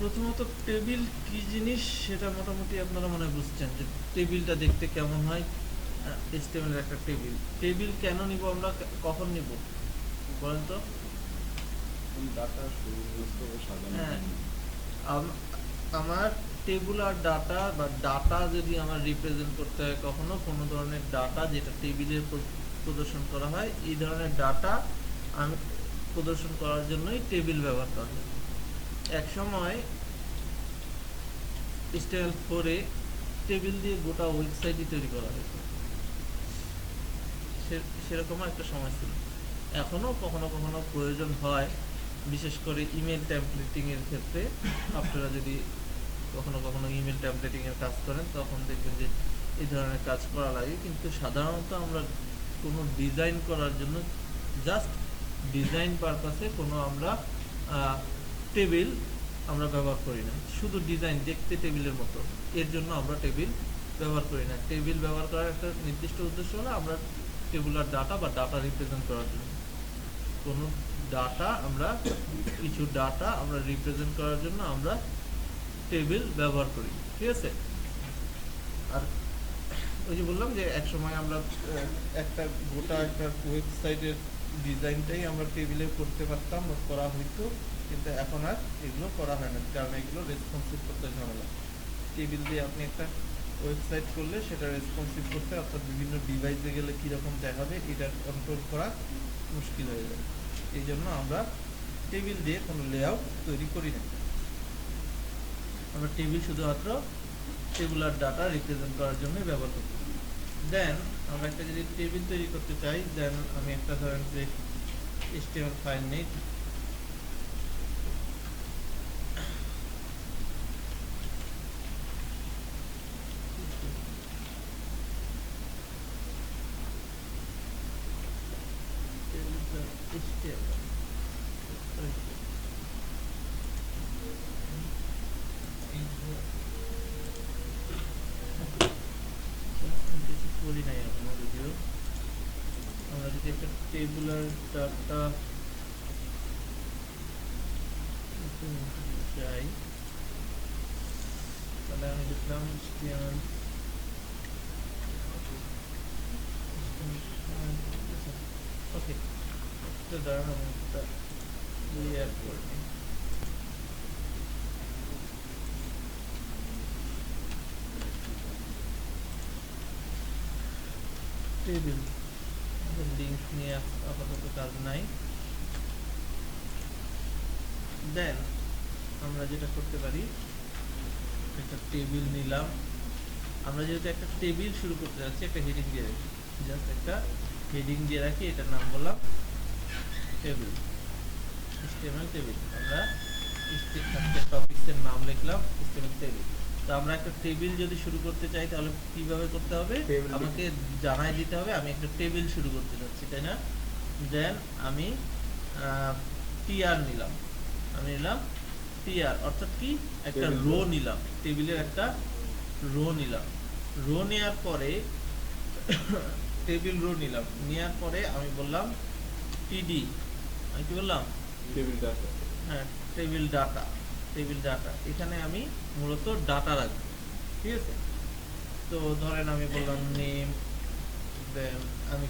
প্রথমত টেবিল কি জিনিস সেটা মোটামুটি আপনারা মনে হয় বুঝছেন যে টেবিলটা দেখতে কেমন হয়। HTML একটা টেবিল টেবিল কেন নিব আমরা, কখন নিব বলেন তো? ডাটা সাজানো হ্যাঁ, হয়নি। আমার টেবুলার ডাটা বা ডাটা যদি আমার রিপ্রেজেন্ট করতে হয় কখনো কোনো ধরনের ডাটা যেটা টেবিলে প্রদর্শন করা হয়, এই ধরনের ডাটা আমি প্রদর্শন করার জন্যই টেবিল ব্যবহার করা হয়। এক সময় HTML4 টেবিল দিয়ে গোটা ওয়েবসাইটই তৈরি করা হয়েছে, সেরকম একটা সময় ছিল। এখনো কখনো কখনো প্রয়োজন হয়, বিশেষ করে ইমেল টেমপ্লেটিং এর ক্ষেত্রে। আপনারা যদি কখনো কখনো ইমেল টেমপ্লেটিং এর কাজ করেন তখন দেখবেন যে এই ধরনের কাজ করা লাগে, কিন্তু সাধারণত আমরা কোনো ডিজাইন করার জন্য জাস্ট ডিজাইন পারপাসে কোনো আমরা টেবিল আমরা ব্যবহার করি না। শুধু ডিজাইন দেখতে টেবিলের মতো, এর জন্য আমরা টেবিল ব্যবহার করি না। টেবিল ব্যবহার করার একটা নির্দিষ্ট উদ্দেশ্য হলো আমরা টেবুলার ডাটা বা ডাটা রিপ্রেজেন্ট করার জন্য। কোনো ডাটা আমরা কিছু ডাটা আমরা রিপ্রেজেন্ট করার জন্য আমরা টেবিল ব্যবহার করি, ঠিক আছে? আর ওই যে বললাম যে এক সময় আমরা একটা গোটা একটা ওয়েবসাইটের ডিজাইনটাই আমরা টেবিলে করতে পারতাম বা করা হইতো, কিন্তু এখন আর এগুলো করা হয় না, কারণ এগুলো রেসপন্সিভ করতে ঝামেলা। টেবিল দিয়ে আপনি একটা ওয়েবসাইট করলে সেটা রেসপন্সিভ করতে, অর্থাৎ বিভিন্ন ডিভাইসে গেলে কীরকম দেখাবে এটা কন্ট্রোল করা মুশকিল হয়ে যায়। এই জন্য আমরা টেবিল দিয়ে কোনো লেআউট তৈরি করি না। আমরা টেবিল শুধুমাত্র টেবুলার ডাটা রিপ্রেজেন্ট করার জন্য ব্যবহার করি। দেন আমরা একটা যদি টেবিল তৈরি করতে চাই, দেন আমি একটা ধরেন যে HTML ফাইল নেই, বলি নাই এখনো, যদিও আমরা যদি একটা টেবুলার ডাটা চাই তাহলে আমি লিখলাম HTML ওকে, তো দাঁড়ান আমি একটা ক্লিয়ার করে নিই। টেবিল লিঙ্ক নিয়ে আপাতত কাজ নাই। দেন আমরা যেটা করতে পারি, একটা টেবিল নিলাম। আমরা যেহেতু একটা টেবিল শুরু করতে যাচ্ছি, একটা হেডিং দিয়ে রাখি, জাস্ট একটা হেডিং দিয়ে রাখি, এটার নাম বললাম টেবিল, HTML টেবিল। আমরা টপিকসের নাম লিখলাম HTML টেবিল। তো আমরা একটা টেবিল যদি শুরু করতে চাই তাহলে কিভাবে করতে হবে, আমাকে জানাই দিতে হবে আমি একটা টেবিল শুরু করতে যাচ্ছি, তাই না? দেন আমি টিআর নিলাম, আমি নিলাম টিআর, অর্থাৎ কি একটা রো নিলাম, টেবিলের একটা রো নিলাম। রো নেওয়ার পরে টেবিল রো নিলাম, নেওয়ার পরে আমি বললাম টিডি, আমি কি বললাম? Table data. হ্যাঁ, টেবিল ডাটা, টেবিল ডাটা। এখানে আমি মূলত ডাটা রাখবো, ঠিক আছে? তো ধরেন আমি বললাম নেম, দেন আমি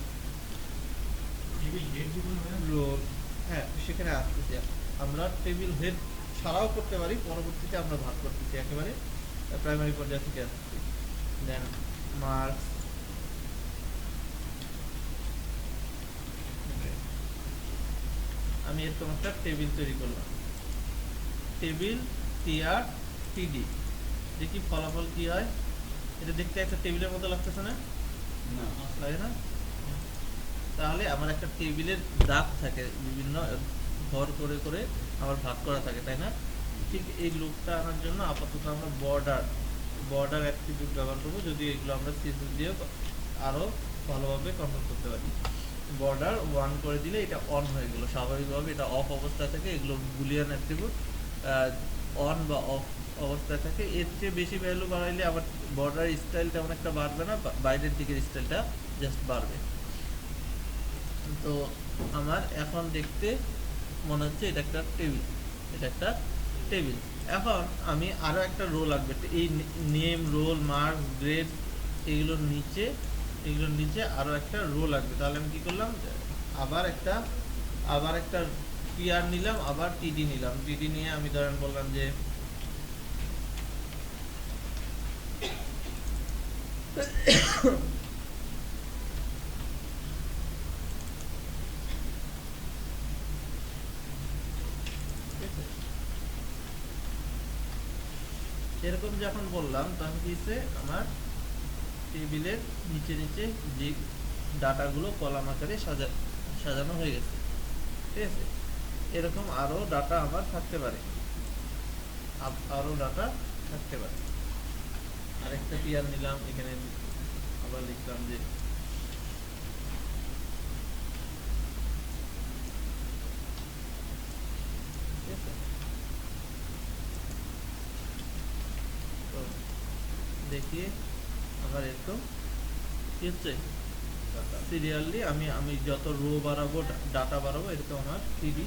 রোল, হ্যাঁ সেখানে আসতেছি। আমরা টেবিল হেড ছাড়াও করতে পারি, পরবর্তীতে আমরা ভাগ করতেছি একেবারে প্রাইমারি পর্যায়ে থেকে আসতেছি। দেন মার্কস, আমি এরকম একটা টেবিল তৈরি করলাম, টেবিল টিআর টিডি। দেখি ফলাফল কি হয়। এটা দেখতে একটা টেবিলের মতো লাগতেছে না? লাগে না? তাহলে আমার একটা টেবিলের দাগ থাকে, বিভিন্ন ঘর করে করে আমার ভাগ করা থাকে, তাই না? ঠিক এই লুকটা আনার জন্য আপাতত আমরা বর্ডার অ্যাট্রিবিউট ব্যবহার করবো, যদি এগুলো আমরা সিএসএস দিয়ে আরো ভালোভাবে কন্ট্রোল করতে পারি। বর্ডার 1 করে দিলে এটা অন হয়ে গেল, স্বাভাবিকভাবে এটা অফ অবস্থা থেকে, এগুলো বুলিয়ান অ্যাট্রিবিউট অন বা অফ অবস্থায় থাকে। এর চেয়ে বেশি ভ্যালু বাড়াইলে আবার বর্ডার স্টাইল তেমন একটা বাড়বে না, বাইরের দিকের স্টাইলটা জাস্ট বাড়বে। তো আমার এখন দেখতে মনে হচ্ছে এটা একটা টেবিল, এটা একটা টেবিল। এখন আমি আরো একটা রো লাগবে, এই নেম, রোল, মার্কস, গ্রেড, এগুলোর নিচে আরো একটা রো লাগবে। তাহলে আমি কি করলাম, আবার একটা পিআর নিলাম, আবার টিডি নিলাম। টিডি নিয়ে আমি ধরেন বললাম যে এরকম যখন বললাম তখন কি হচ্ছে, আমার টেবিলের নিচে নিচে যে ডাটাগুলো কলাম আকারে সাজানো হয়ে গেছে। ঠিক আছে, এরকম আরো ডাটা আমার থাকতে পারে, আরেকটা পিআর নিলাম, এখানে আবার লিখলাম যে ঠিক আছে, তো দেখিয়ে আবার এরকম কি হচ্ছে, সিরিয়ালি আমি যত রো বাড়াবো, ডাটা বাড়াবো, এরকম আমার টিডি,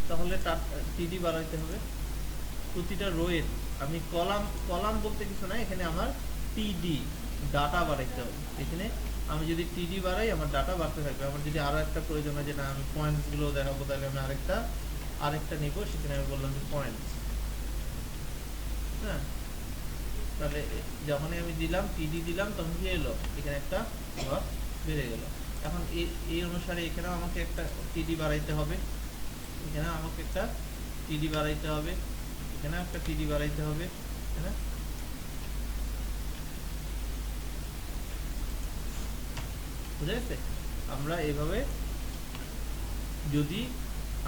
তাহলে টিডি বাড়াইতে হবে প্রতিটা রোয়ের। আমি কলাম বলতে কিছু নাই, এখানে আমার টিডি ডাটা বাড়াইতে হবে। এখানে আমি যদি টিডি বাড়াই আমার ডাটা বাড়তে থাকবে। আমার যদি আরো একটা প্রয়োজন হয় যে না আমি পয়েন্টস গুলো দেখাবো, তাহলে আমি আরেকটা নিব, সেখানে আমি বললাম যে পয়েন্টস। হ্যাঁ, তাহলে যখনই আমি দিলাম টিডি দিলাম, তখন কি এলো, এখানে একটা ঘর বেড়ে গেল। এখন এই অনুসারে এখানে আমাকে একটা টিডি বাড়াইতে হবে, এখানে আমাকে একটা টিডি বাড়াইতে হবে, এখানে একটা টিডি বাড়াইতে হবে, তাই না? বুঝা গেছে? আমরা এভাবে যদি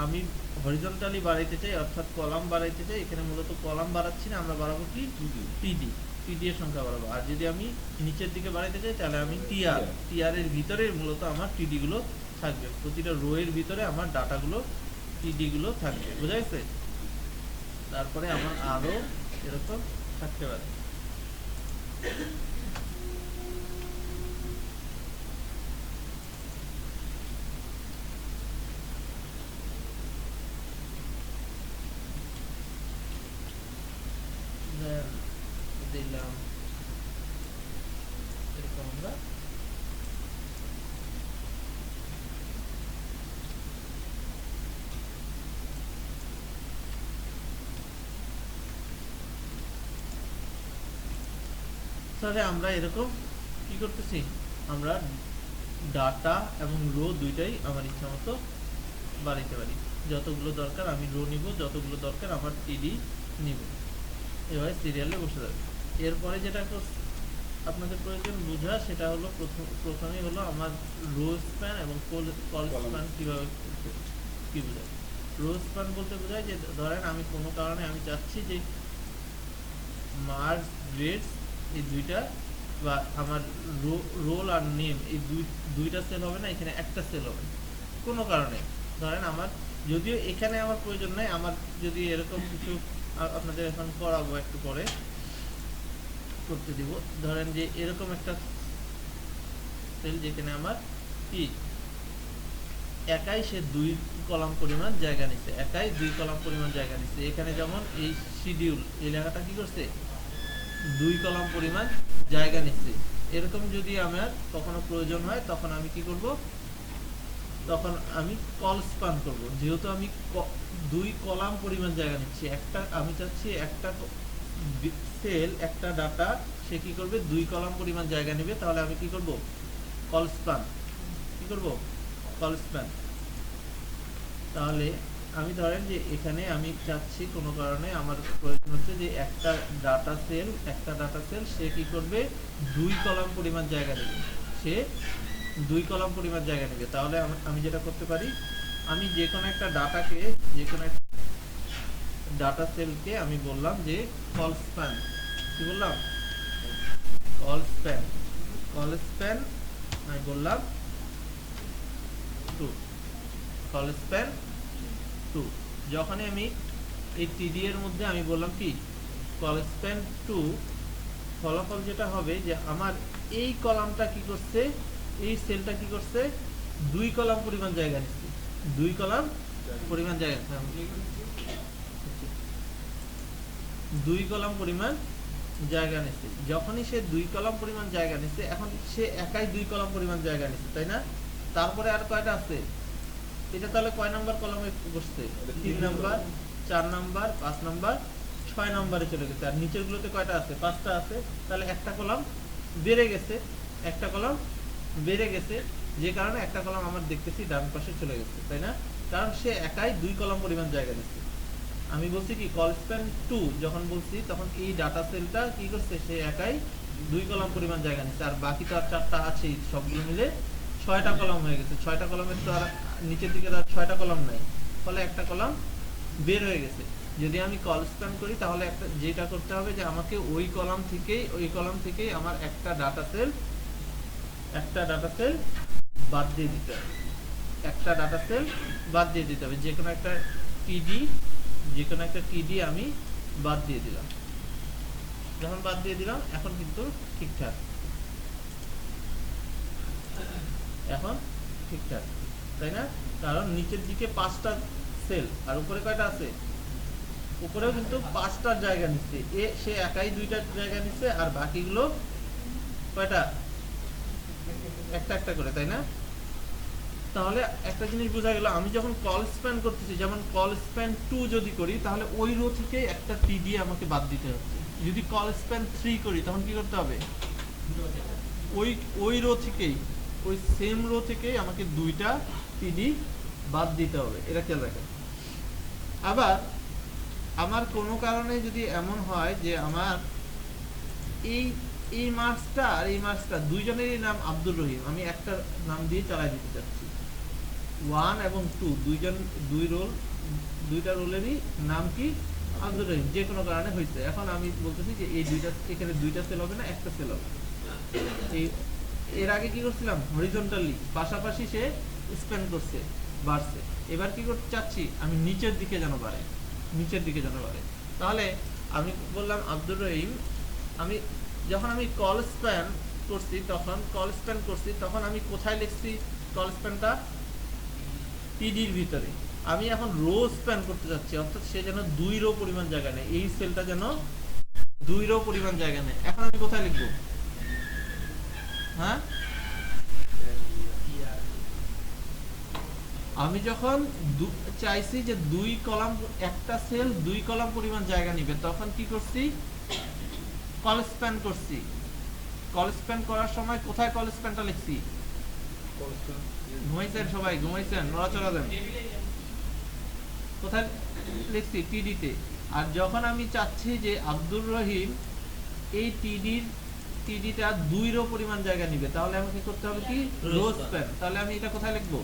আমি হরিজন্টালি বাড়াইতে চাই, অর্থাৎ কলাম বাড়াইতে চাই, এখানে মূলত কলাম বাড়াচ্ছি না, আমরা বাড়াবো কি, টিডি এর সংখ্যা বাড়াবো। আর যদি আমি নিচের দিকে বাড়াইতে চাই, তাহলে আমি টিআর এর ভিতরে মূলত আমার টিডি গুলো থাকবে। প্রতিটা রো এর ভিতরে আমার ডাটা গুলো, টিডি গুলো থাকবে। বুঝা গেছে? তারপরে আমার আরো এরকম থাকতে পারে। দিলাম এরকম আমরা তাহলে আমরা এরকম কি করতেছি, আমরা ডাটা এবং রো দুইটাই আমার ইচ্ছা মতো বাড়াইতে পারি। যতগুলো দরকার আমি রো নিব, যতগুলো দরকার আমার টিডি নিব, এভাবে সিরিয়ালে বসে যাবে। এরপরে যেটা আপনাদের প্রয়োজন বোঝা, সেটা হলো প্রথমেই হলো আমার রো স্প্যান এবং কল স্প্যান কিভাবে কি বোঝায়। রো স্প্যান বলতে বোঝায় যে ধরেন আমি কোনো কারণে আমি চাচ্ছি যে মার্কস, গ্রেডস এই দুইটা, বা আমার রোল আর নেম এই দুইটা সেল হবে না, এখানে একটা সেল হবে কোনো কারণে। ধরেন আমার যদিও এখানে আমার প্রয়োজন নাই, আমার যদি এরকম কিছু আপনাদের এখন করাবো, একটু পরে করতে দিব। ধরেন যে এরকম একটা সেল যেখানে আমার কি একাই সে 2 কলাম পরিমাণ জায়গা নিচ্ছে, এখানে যেমন এই শিডিউল এই লেখাটা কি করছে, 2 কলাম পরিমাণ জায়গা নিচ্ছে। এরকম যদি আমার কখনো প্রয়োজন হয়, তখন আমি কি করব, তখন আমি কল স্প্যান করব। যেহেতু আমি 2 কলাম পরিমাণ জায়গা নিচ্ছি, আমি চাচ্ছি একটা সেল, একটা ডাটা সে কি করবে, 2 কলাম পরিমাণ জায়গা নেবে, তাহলে আমি কি করব, কল স্প্যান তাহলে আমি ধরেন যে এখানে আমি চাচ্ছি কোনো কারণে আমার প্রয়োজন হচ্ছে যে একটা ডাটা সেল সে কি করবে, 2 কলাম পরিমাণ জায়গা নেবে, তাহলে আমি যেটা করতে পারি, আমি যে কোনো একটা ডাটা সেলকে আমি বললাম যে কল স্প্যান, কি বললাম, কল স্প্যান আমি বললাম 2, কল স্প্যান 2। যখনই আমি এই টিডি এর মধ্যে আমি বললাম কি কল স্প্যান 2, ফলাফল যেটা হবে যে আমার এই কলামটা কি করছে, এই সেলটা কি করছে, 2 কলাম পরিমাণ জায়গা নিচ্ছে, 2 কলাম পরিমাণ জায়গা, দুই কলাম পরিমাণ জায়গা নিচ্ছে। যখনই সে দুই কলাম পরিমাণ জায়গা নিচ্ছে, এখন সে একাই দুই কলাম পরিমাণ জায়গা নিচ্ছে, তাই না? তারপরে আর কয়টা আছে? এটা তাহলে কয় নাম্বার কলামে বসছে? 3 নাম্বার, 4 নাম্বার, 5 নাম্বার, 6 নাম্বারে চলে গেছে। আর নিচের গুলোতে কয়টা আছে? 5টা আছে। তাহলে একটা কলাম বেড়ে গেছে, একটা কলাম বেড়ে গেছে, যে কারণে একটা কলাম আমার দেখতেছি ডান পাশে চলে গেছে, তাই না? কারণ সে একাই দুই কলাম পরিমাণ জায়গা নিচ্ছে। আমি বলছি কি কল স্প্যান 2 যখন বলছি তখন এই ডাটা সেলটা কি করছে, সে একাই দুই কলাম পরিমাণ জায়গা নিচ্ছে। আর বাকি তো আর 4টা আছেই, সবগুলো মিলে 6টা কলাম হয়ে গেছে। 6টা কলামের তো আর নিচের দিকে আর 6টা কলাম নাই, ফলে একটা কলাম বের হয়ে গেছে। যদি আমি কল স্প্যান করি তাহলে একটা যেটা করতে হবে যে আমাকে ওই কলাম থেকেই আমার একটা ডাটা সেল বাদ দিয়ে দিতে হবে। একটা ডাটা সেল বাদ দিয়ে দিতে হবে, যে কোনো একটা টিডি আমি বাদ দিয়ে দিলাম। যখন বাদ দিয়ে দিলাম এখন কিন্তু ঠিকঠাক, তাই না? কারণ নিচের দিকে 5টা সেল আর উপরে কয়টা আছে? উপরেও কিন্তু 5টা জায়গা নিচ্ছে। সে একাই 2টা জায়গা নিচ্ছে, আর বাকিগুলো কয়টা? একটা একটা করে, তাই না? তাহলে একটা জিনিস বোঝা গেল, আমি যখন কল স্প্যান করতেছি, যেমন কল স্প্যান 2 যদি করি তাহলে ওই রো থেকে একটা টিডি আমাকে বাদ দিতে হচ্ছে। যদি কল স্প্যান 3 করি তখন কি করতে হবে? ওই রো থেকেই, ওই সেম রো থেকেই আমাকে 2টা টিডি বাদ দিতে হবে। এটা খেয়াল রাখেন। আবার আমার কোনো কারণে যদি এমন হয় যে আমার এই মার্কসটা আর এই মার্কসটা দুইজনেরই নাম আব্দুর রহিম, আমি একটা নাম দিয়ে চালাই দিতে চাচ্ছি। 1 এবং 2 দুইটা রোলেরই নাম কি? আব্দুর রহিম, যে কোনো কারণে হয়েছে। এখন আমি বলতেছি যে এই এখানে 2টা সেল হবে না, একটা সেল হবে। এর আগে কি করছিলাম? হরিজন্টালি পাশাপাশি সে স্প্যান করছে, বাড়ছে। এবার কি করতে চাচ্ছি? আমি নিচের দিকে যেন বাড়ে। তাহলে আমি বললাম আব্দুর রহিম, যখন আমি কল স্প্যান করছি তখন আমি কোথায় লিখছি কল স্প্যানটা? টিডির ভিতরে। আমি এখন রো স্প্যান করতে যাচ্ছি, অর্থাৎ সে যেন 2 রো পরিমাণ জায়গা নেয়, এই সেলটা যেন 2 রো পরিমাণ জায়গা নেয়। এখন আমি কোথায় লিখবো? হ্যাঁ, আমি যখন চাইছি যে 2 কলাম, একটা সেল 2 কলাম পরিমাণ জায়গা নিবে, তখন কি করছি? কল স্প্যান করছি। কল স্প্যান করার সময় কোথায় কল স্প্যানটা লিখছি? ঘুমাইছেন সবাই? ঘুমাইছেন? নড়াচড়া দেন। কোথায় লিখছি? টিডিতে। আর যখন আমি চাচ্ছি যে আব্দুর রহিম এই টিডিটা 2 রো পরিমাণ জায়গা নিবে, তাহলে আমাকে করতে হবে কি? Rho span. তাহলে আমি এটা কোথায় লিখবো?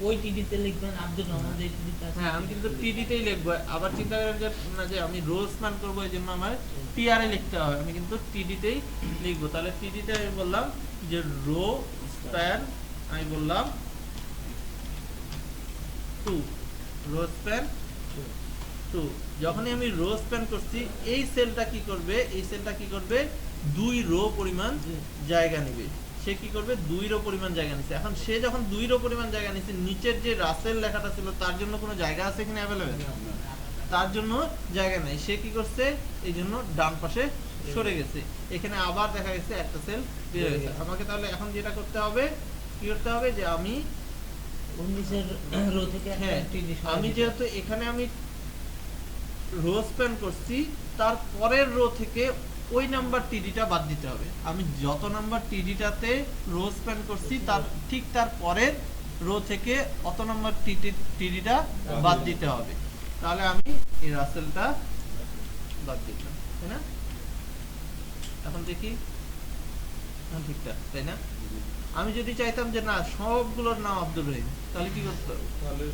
ওই টিডিতে লিখবেন আব্দুর রহমান, যে টিডিতে আছে। হ্যাঁ, আমি কিন্তু টিডিতেই লিখবো। আবার চিন্তা করেন যে আমি রো স্প্যান করবো, এই জন্য আমার টিআরে লিখতে হবে। আমি কিন্তু টিডিতেই লিখবো। তাহলে টিডিতে আমি বললাম যে রো স্প্যান, আমি বললাম 2, রো স্প্যান 2। যখনই আমি রো স্প্যান করছি, এই সেলটা কি করবে? 2 রো পরিমাণ জায়গা নেবে। সে কি করবে? 2 রো পরিমাণ জায়গা নিচ্ছে। এখন সে যখন 2 রো পরিমাণ জায়গা নিচ্ছে, নিচের যে রাসেল লেখাটা ছিল তার জন্য কোনো জায়গা আছে কিনা অ্যাভেলেবেল? তার জন্য জায়গা নেই। সে কি করছে? এই জন্য ডান পাশে সরে গেছে। এখানে আবার দেখা গেছে একটা সেল বের হয়ে গেছে। আমাকে তাহলে এখন যেটা করতে হবে, কি করতে হবে, যে আমি 19 রো থেকে একটা টিডি সরাই আমি দিতে যেহেতু এখানে আমি রো স্প্যান করছি, তার পরের রো থেকে ওই নাম্বার টিডিটা বাদ দিতে হবে। আমি যত নাম্বার টিডিটাতে রো স্প্যান করছি তার পরের রো থেকে অত নাম্বার টিডিটা বাদ দিতে হবে। তাহলে আমি এই রাসেলটা বাদ দিলাম, তাই না? এখন দেখি ঠিকঠাক, তাই না? আমি যদি চাইতাম যে না, সবগুলোর নাম আব্দুর রহিম, তাহলে কি করতে হবে? তাহলে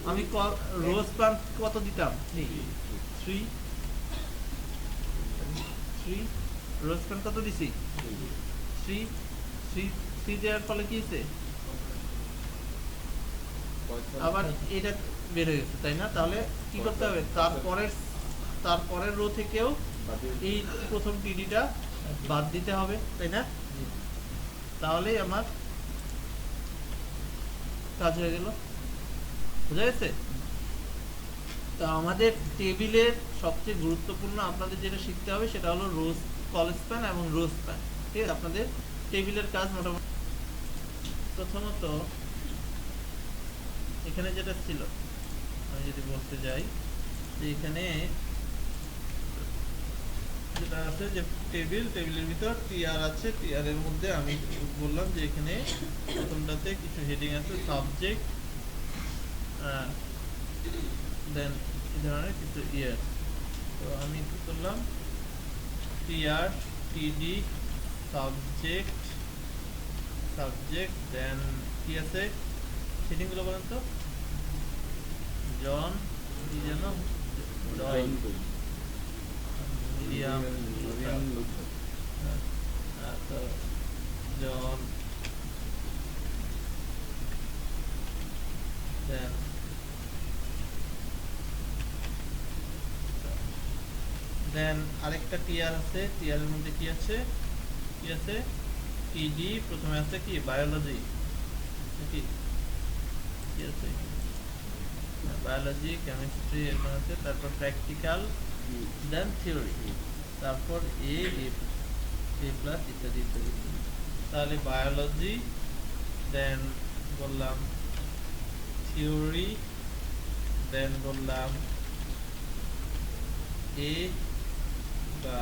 আমি রো স্প্যান কত দিতাম? 3 রো স্প্যান কত দিছি? 3 দেওয়ার ফলে কি হয়েছে? আবার এটা বের হয়ে গেছে, তাই না? তাহলে কি করতে হবে? তারপরের রো থেকেও এই প্রথম টিডিটা বাদ দিতে হবে, তাই না? তাহলেই আমার কাজ হয়ে গেল। বুঝা গেছে? তো আমাদের টেবিলের সবচেয়ে গুরুত্বপূর্ণ আপনাদের যেটা শিখতে হবে সেটা হলো রোজ কল স্প্যান এবং রো স্প্যান। ঠিক আছে, আপনাদের টেবিলের কাজ মোটামুটি। প্রথমত এখানে যেটা ছিল, আমি যদি বলতে যাই যে এখানে যেটা আছে যে টেবিলের ভিতর টিআর আছে, টিআর এর মধ্যে আমি বললাম যে এখানে প্রথমটাতে কিছু হেডিং আছে, সাবজেক্ট, দেন এই ধরনের কিছু ইয়ার। তো আমি কি করলাম, টিআর, টিডি, সাবজেক্ট, দেন কি আছে হেডিংগুলো বলেন তো? জন, কি যেন, জয়, মিডিয়াম, তো জন, দেন আরেকটা টিআর আছে, টিআর এর মধ্যে কি আছে টিডি, প্রথমে আছে কি বায়োলজি, কি আছে বায়োলজি, কেমিস্ট্রি এরকম আছে, তারপর প্র্যাকটিক্যাল, দেন থিওরি, তারপর এ প্লাস ইত্যাদি ইত্যাদি। তাহলে বায়োলজি, দেন বললাম থিওরি, দেন বললাম এ বা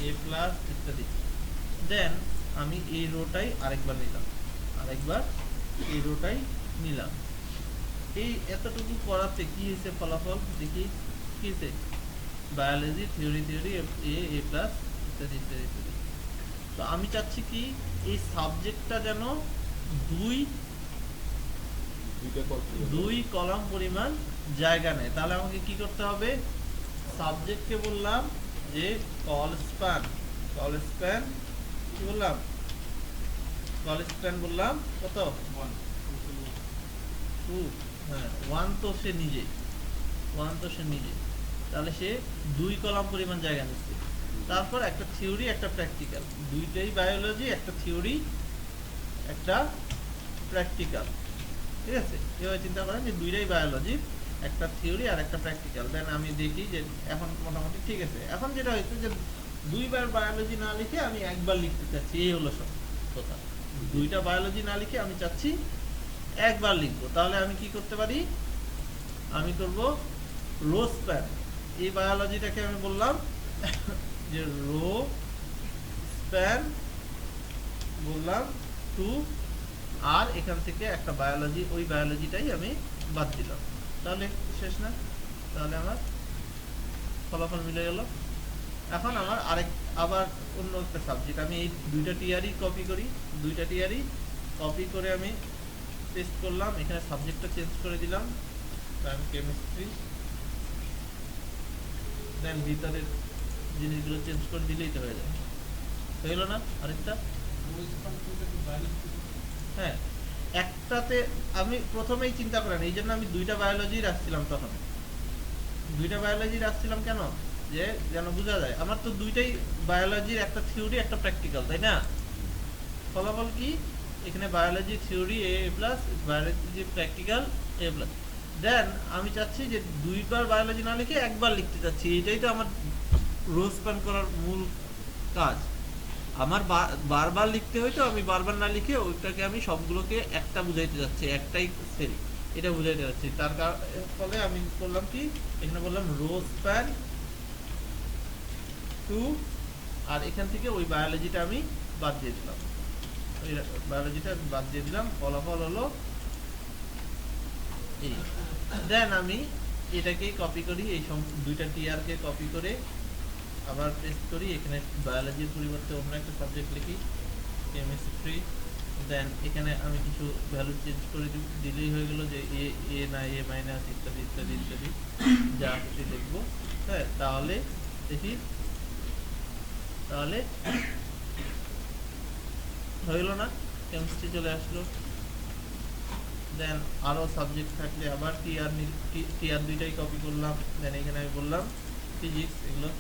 এ প্লাস ইত্যাদি। দেন আমি এই রোটাই আরেকবার নিলাম। এই এতটুকু করাতে কি হয়েছে ফলাফল দেখি, কি হয়েছে? বায়োলজি, থিওরি এ প্লাস ইত্যাদি ইত্যাদি ইত্যাদি। তো আমি চাচ্ছি কি এই সাবজেক্টটা যেন দুই কলাম পরিমাণ জায়গা নেয়। তাহলে আমাকে কি করতে হবে? সাবজেক্টকে বললাম যে কল স্প্যান কি বললাম? কল স্প্যান বললাম কত? 2, হ্যাঁ 1 তো সে নিজে, তাহলে সে 2 কলাম পরিমাণ জায়গা নিচ্ছে। তারপর একটা থিওরি, একটা প্র্যাকটিক্যাল, দুইটাই বায়োলজি, একটা থিওরি, একটা প্র্যাকটিক্যাল। ঠিক আছে, এভাবে চিন্তা করেন যে দুইটাই বায়োলজি, একটা থিওরি আর একটা প্র্যাকটিক্যাল। দেন আমি দেখি যে এখন মোটামুটি ঠিক আছে। এখন যেটা হয়েছে যে দুইবার বায়োলজি না লিখে আমি একবার লিখতে চাচ্ছি, এই হলো সব কথা। দুইটা বায়োলজি না লিখে আমি চাচ্ছি একবার লিখবো। তাহলে আমি কি করতে পারি? আমি করব রো স্প্যান। এই বায়োলজিটাকে আমি বললাম যে রো স্প্যান বললাম 2, আর এখান থেকে একটা বায়োলজি, ওই বায়োলজিটাই আমি বাদ দিলাম। তাহলে শেষ না? তাহলে আমার ফলাফল মিলে গেল। এখন আমার আবার অন্য একটা সাবজেক্ট, আমি এই দুইটা টিআরই কপি করে আমি পেস্ট করলাম। এখানে সাবজেক্টটা চেঞ্জ করে দিলাম, কেমিস্ট্রি, দেন ভিতরের জিনিসগুলো চেঞ্জ করে দিলেই তো হয়ে যায়। হয়ে গেল না? আরেকটা, হ্যাঁ একটাতে আমি প্রথমেই চিন্তা করেন, এই জন্য আমি দুইটা বায়োলজি রাখছিলাম। তখন দুইটা বায়োলজি রাখছিলাম কেন? যে যেন বোঝা যায় আমার তো দুইটাই বায়োলজির, একটা থিওরি একটা প্র্যাকটিক্যাল, তাই না? ফলাফল কি? এখানে বায়োলজি থিওরি এ প্লাস, বায়োলজি প্র্যাকটিক্যাল এ প্লাস। দেন আমি চাচ্ছি যে দুইবার বায়োলজি না লিখে একবার লিখতে চাচ্ছি। এটাই তো আমার রো স্প্যান করার মূল কাজ। আমার বারবার লিখতে হয়তো আমি বারবার না লিখে ওইটাকে আমি সবগুলোকে একটা বুঝাইতে যাচ্ছি, একটাই সেল, এটা বুঝাইতে যাচ্ছি। তার ফলে আমি করলাম কি, এখানে বললাম রো স্প্যান 2, আর এখান থেকে ওই বায়োলজিটা আমি বাদ দিয়ে দিলাম। ফলাফল হলো এই। দেন আমি এটাকেই কপি করি, এই দুইটা টিআর কে কপি করে আবার পেস্ট করি। এখানে বায়োলজির পরিবর্তে অন্য একটা সাবজেক্ট লিখি, কেমিস্ট্রি। দেন এখানে আমি কিছু ভ্যালু চেঞ্জ করে দিলেই হয়ে গেল, যে এ না এ মাইনাস ইত্যাদি ইত্যাদি ইত্যাদি যা কিছু লিখবো। হ্যাঁ, তাহলে দেখি, তাহলে হয়ে গেল না? কেমিস্ট্রি চলে আসলো। দেন আরো সাবজেক্ট থাকলে আবার টিআর দুইটাই কপি করলাম। দেন এখানে আমি বললাম ফিজিক্স, এগুলো,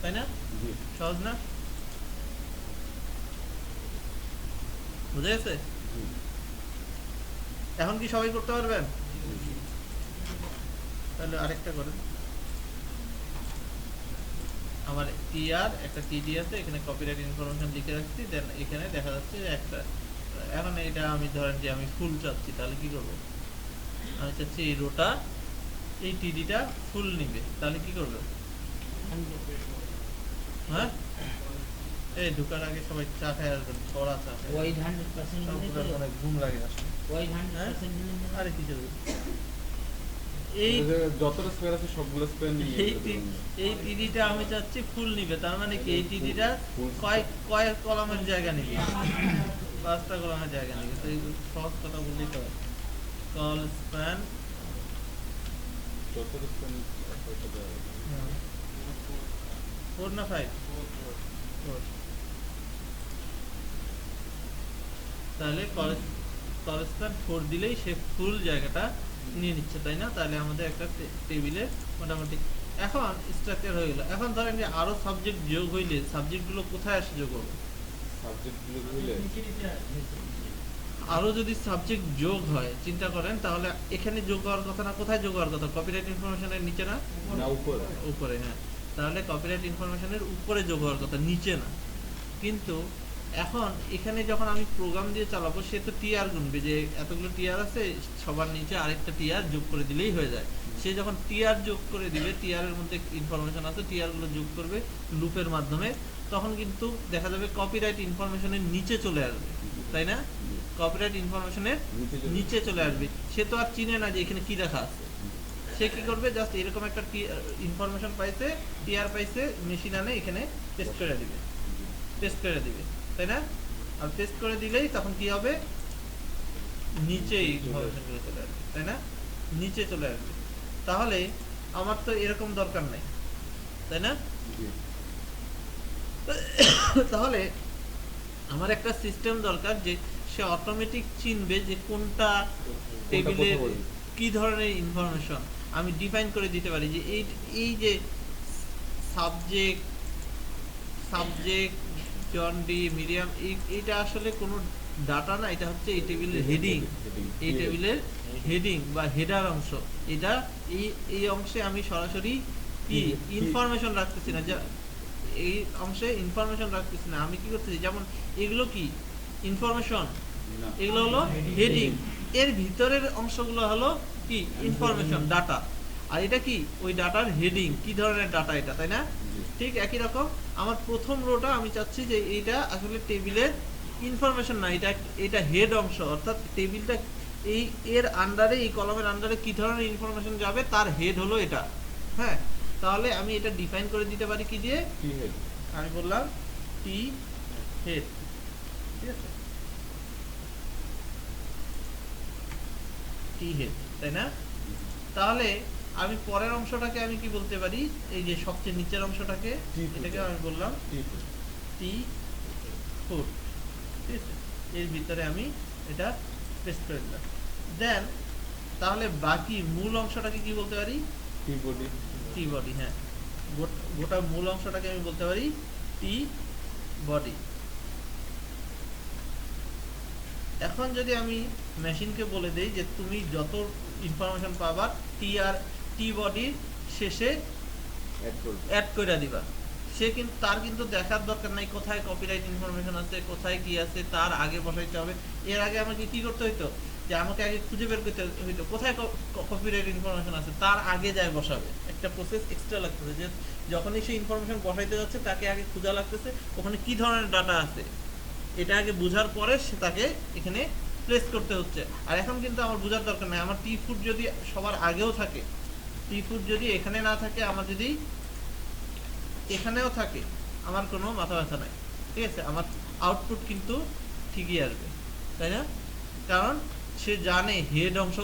তাই না? সহজ না? বুঝে গেছে? এখন কি সবাই করতে পারবেন? তাহলে আরেকটা করেন। আমার টিআর একটা টিডি আছে, এখানে কপিরাইট ইনফরমেশন লিখে রাখছি, দেন এখানে দেখা যাচ্ছে যে একটা, এখন এটা আমি ধরেন যে আমি ফুল চাচ্ছি, তাহলে কি করব? আমি চাচ্ছি এই রোটা, এই টিডিটা ফুল নিবে, তাহলে কি করবে? হ্যাঁ, এই ঢুকার আগে সবাই চা খায় আসবেন, ছড়া চা খায়। ওয়াইড 100% দিলে তো অনেক ঘুম লাগে আসলে। ওয়াইড 100% দিলে তো আরে কি করবে? এই যতটা স্পেয়ার আছে সবগুলো স্পেয়ার নিয়ে এই এই টিডিটা আমি চাচ্ছি ফুল নিবে, তার মানে কি এই টিডিটা কয়েক কলামের জায়গা নিবে? 5টা কলামের জায়গা নিবে। তো এই সহজ কথা বললেই তো হয়। কল স্প্যান যতটা স্পেয়ার 4 না 5? 4। তাহলে কল স্প্যান 4 দিলেই সে ফুল জায়গাটা নিয়ে নিচ্ছে, তাই না? তাহলে আমাদের একটা টেবিলে মোটামুটি এখন স্ট্রাকচার হয়ে গেল। এখন ধরেন যে আরো সাবজেক্ট যোগ হইলে সাবজেক্টগুলো কোথায় আসে যোগ হবে? সাবজেক্টগুলো হইলে আরো যদি সাবজেক্ট যোগ হয়, চিন্তা করেন, তাহলে এখানে যোগ হওয়ার কথা না, কোথায় যোগ হওয়ার কথা? কপিরাইট ইনফরমেশনের নিচে না? না উপরে? উপরে, হ্যাঁ। তাহলে কপিরাইট ইনফরমেশনের উপরে যোগ হওয়ার কথা, নিচে না। কিন্তু এখন এখানে যখন আমি প্রোগ্রাম দিয়ে চালাবো, সে তো টিআর গুনবে যে এতগুলো টিআর আছে, সবার নিচে আরেকটা টিআর যোগ করে দিলেই হয়ে যায়। সে যখন টিআর যোগ করে দিবে, টিআর এর মধ্যে ইনফরমেশন আছে, টিআর গুলো যোগ করবে লুপের মাধ্যমে, তখন কিন্তু দেখা যাবে কপিরাইট ইনফরমেশনের নিচে চলে আসবে, তাই না? কপিরাইট ইনফরমেশনের নিচে চলে আসবে। সে তো আর চিনে না যে এখানে কি লেখা আছে। সে কি করবে? জাস্ট এরকম একটা ইনফরমেশন পাইছে, টিআর পাইছে, মেশিন আনে এখানে পেস্ট করে দিবে, পেস্ট করে দিবে, তাই না? আর পেস্ট করে দিলেই তখন কি হবে? নিচে ইনফরমেশনগুলো চলে আসবে, তাই না? নিচে চলে আসবে। তাহলে আমার তো এরকম দরকার নাই, তাই না? তাহলে আমার একটা সিস্টেম দরকার যে সে অটোমেটিক চিনবে যে কোনটা টেবিলে কি ধরনের ইনফরমেশন আমি ডিফাইন করে দিতে পারি, যে এই যে সাবজেক্ট জন ডি মিডিয়াম, এইটা আসলে কোনো ডাটা না, এটা হচ্ছে এই টেবিলের হেডিং, এই টেবিলের হেডিং বা হেডার অংশ। এটা এই অংশে আমি সরাসরি কি ইনফরমেশন রাখতেছি না, যা এই অংশে ইনফরমেশন রাখতেছি না, আমি কি করতেছি, যেমন এগুলো কি ইনফরমেশন, এগুলো হলো হেডিং, এর ভিতরের অংশগুলো হলো কি ইনফরমেশন ডাটা, আর এটা কি ওই ডাটার হেডিং, কি ধরনের ডাটা এটা, তাই না? ঠিক একই রকম আমার প্রথম রোটা আমি চাচ্ছি যে এইটা আসলে টেবিলের ইনফরমেশন না, এটা হেড অংশ, অর্থাৎ টেবিলটা এই এর আন্ডারে, এই কলামের আন্ডারে কি ধরনের ইনফরমেশন যাবে তার হেড হলো এটা। হ্যাঁ, তাহলে আমি এটা ডিফাইন করে দিতে পারি কি দিয়ে? আমি বললাম টি হেড, ঠিক আছে, টি হেড, তাই না? তাহলে আমি পরের অংশটাকে আমি কি বলতে পারি? এই যে সবচেয়ে নিচের অংশটাকে, এটাকে আমি বললাম টি ফুট, ঠিক আছে, এর ভিতরে আমি এটা পেস্ট করে দিলাম। দেন তাহলে বাকি মূল অংশটাকে কি বলতে পারি? টি বডি, হ্যাঁ, গোটা মূল অংশটাকে আমি বলতে পারি টি বডি। এখন যদি আমি মেশিনকে বলে দেই যে তুমি যত ইনফরমেশন পাবা টি বডির শেষে অ্যাড করে দিবা, সে কিন্তু তার কিন্তু দেখার দরকার নাই কোথায় কপিরাইট ইনফরমেশন আছে, কোথায় কি আছে, তার আগে বসাইতে হবে। এর আগে আমাকে কি করতে হইতো, যে আমাকে আগে খুঁজে বের করতে হইতো কোথায় কপিরাইট ইনফরমেশন আছে, তার আগে যায় বসাবে, একটা প্রসেস এক্সট্রা লাগতেছে, যে যখনই সে ইনফরমেশন বসাইতে যাচ্ছে তাকে আগে খোঁজা লাগতেছে ওখানে কি ধরনের ডাটা আছে, এটা আগে বোঝার পরে সে তাকে এখানে প্লেস করতে হচ্ছে। আর এখন কিন্তু আমার বোঝার দরকার নাই, আমার টি ফুড যদি সবার আগেও থাকে, টি ফুড যদি এখানে না থাকে, আমার যদি এখানেও থাকে, আমার কোনো মাথা ব্যথা নাই, ঠিক আছে, আমার আউটপুট কিন্তু ঠিকই আসবে, তাই না? কারণ সে জানে হেড অংশ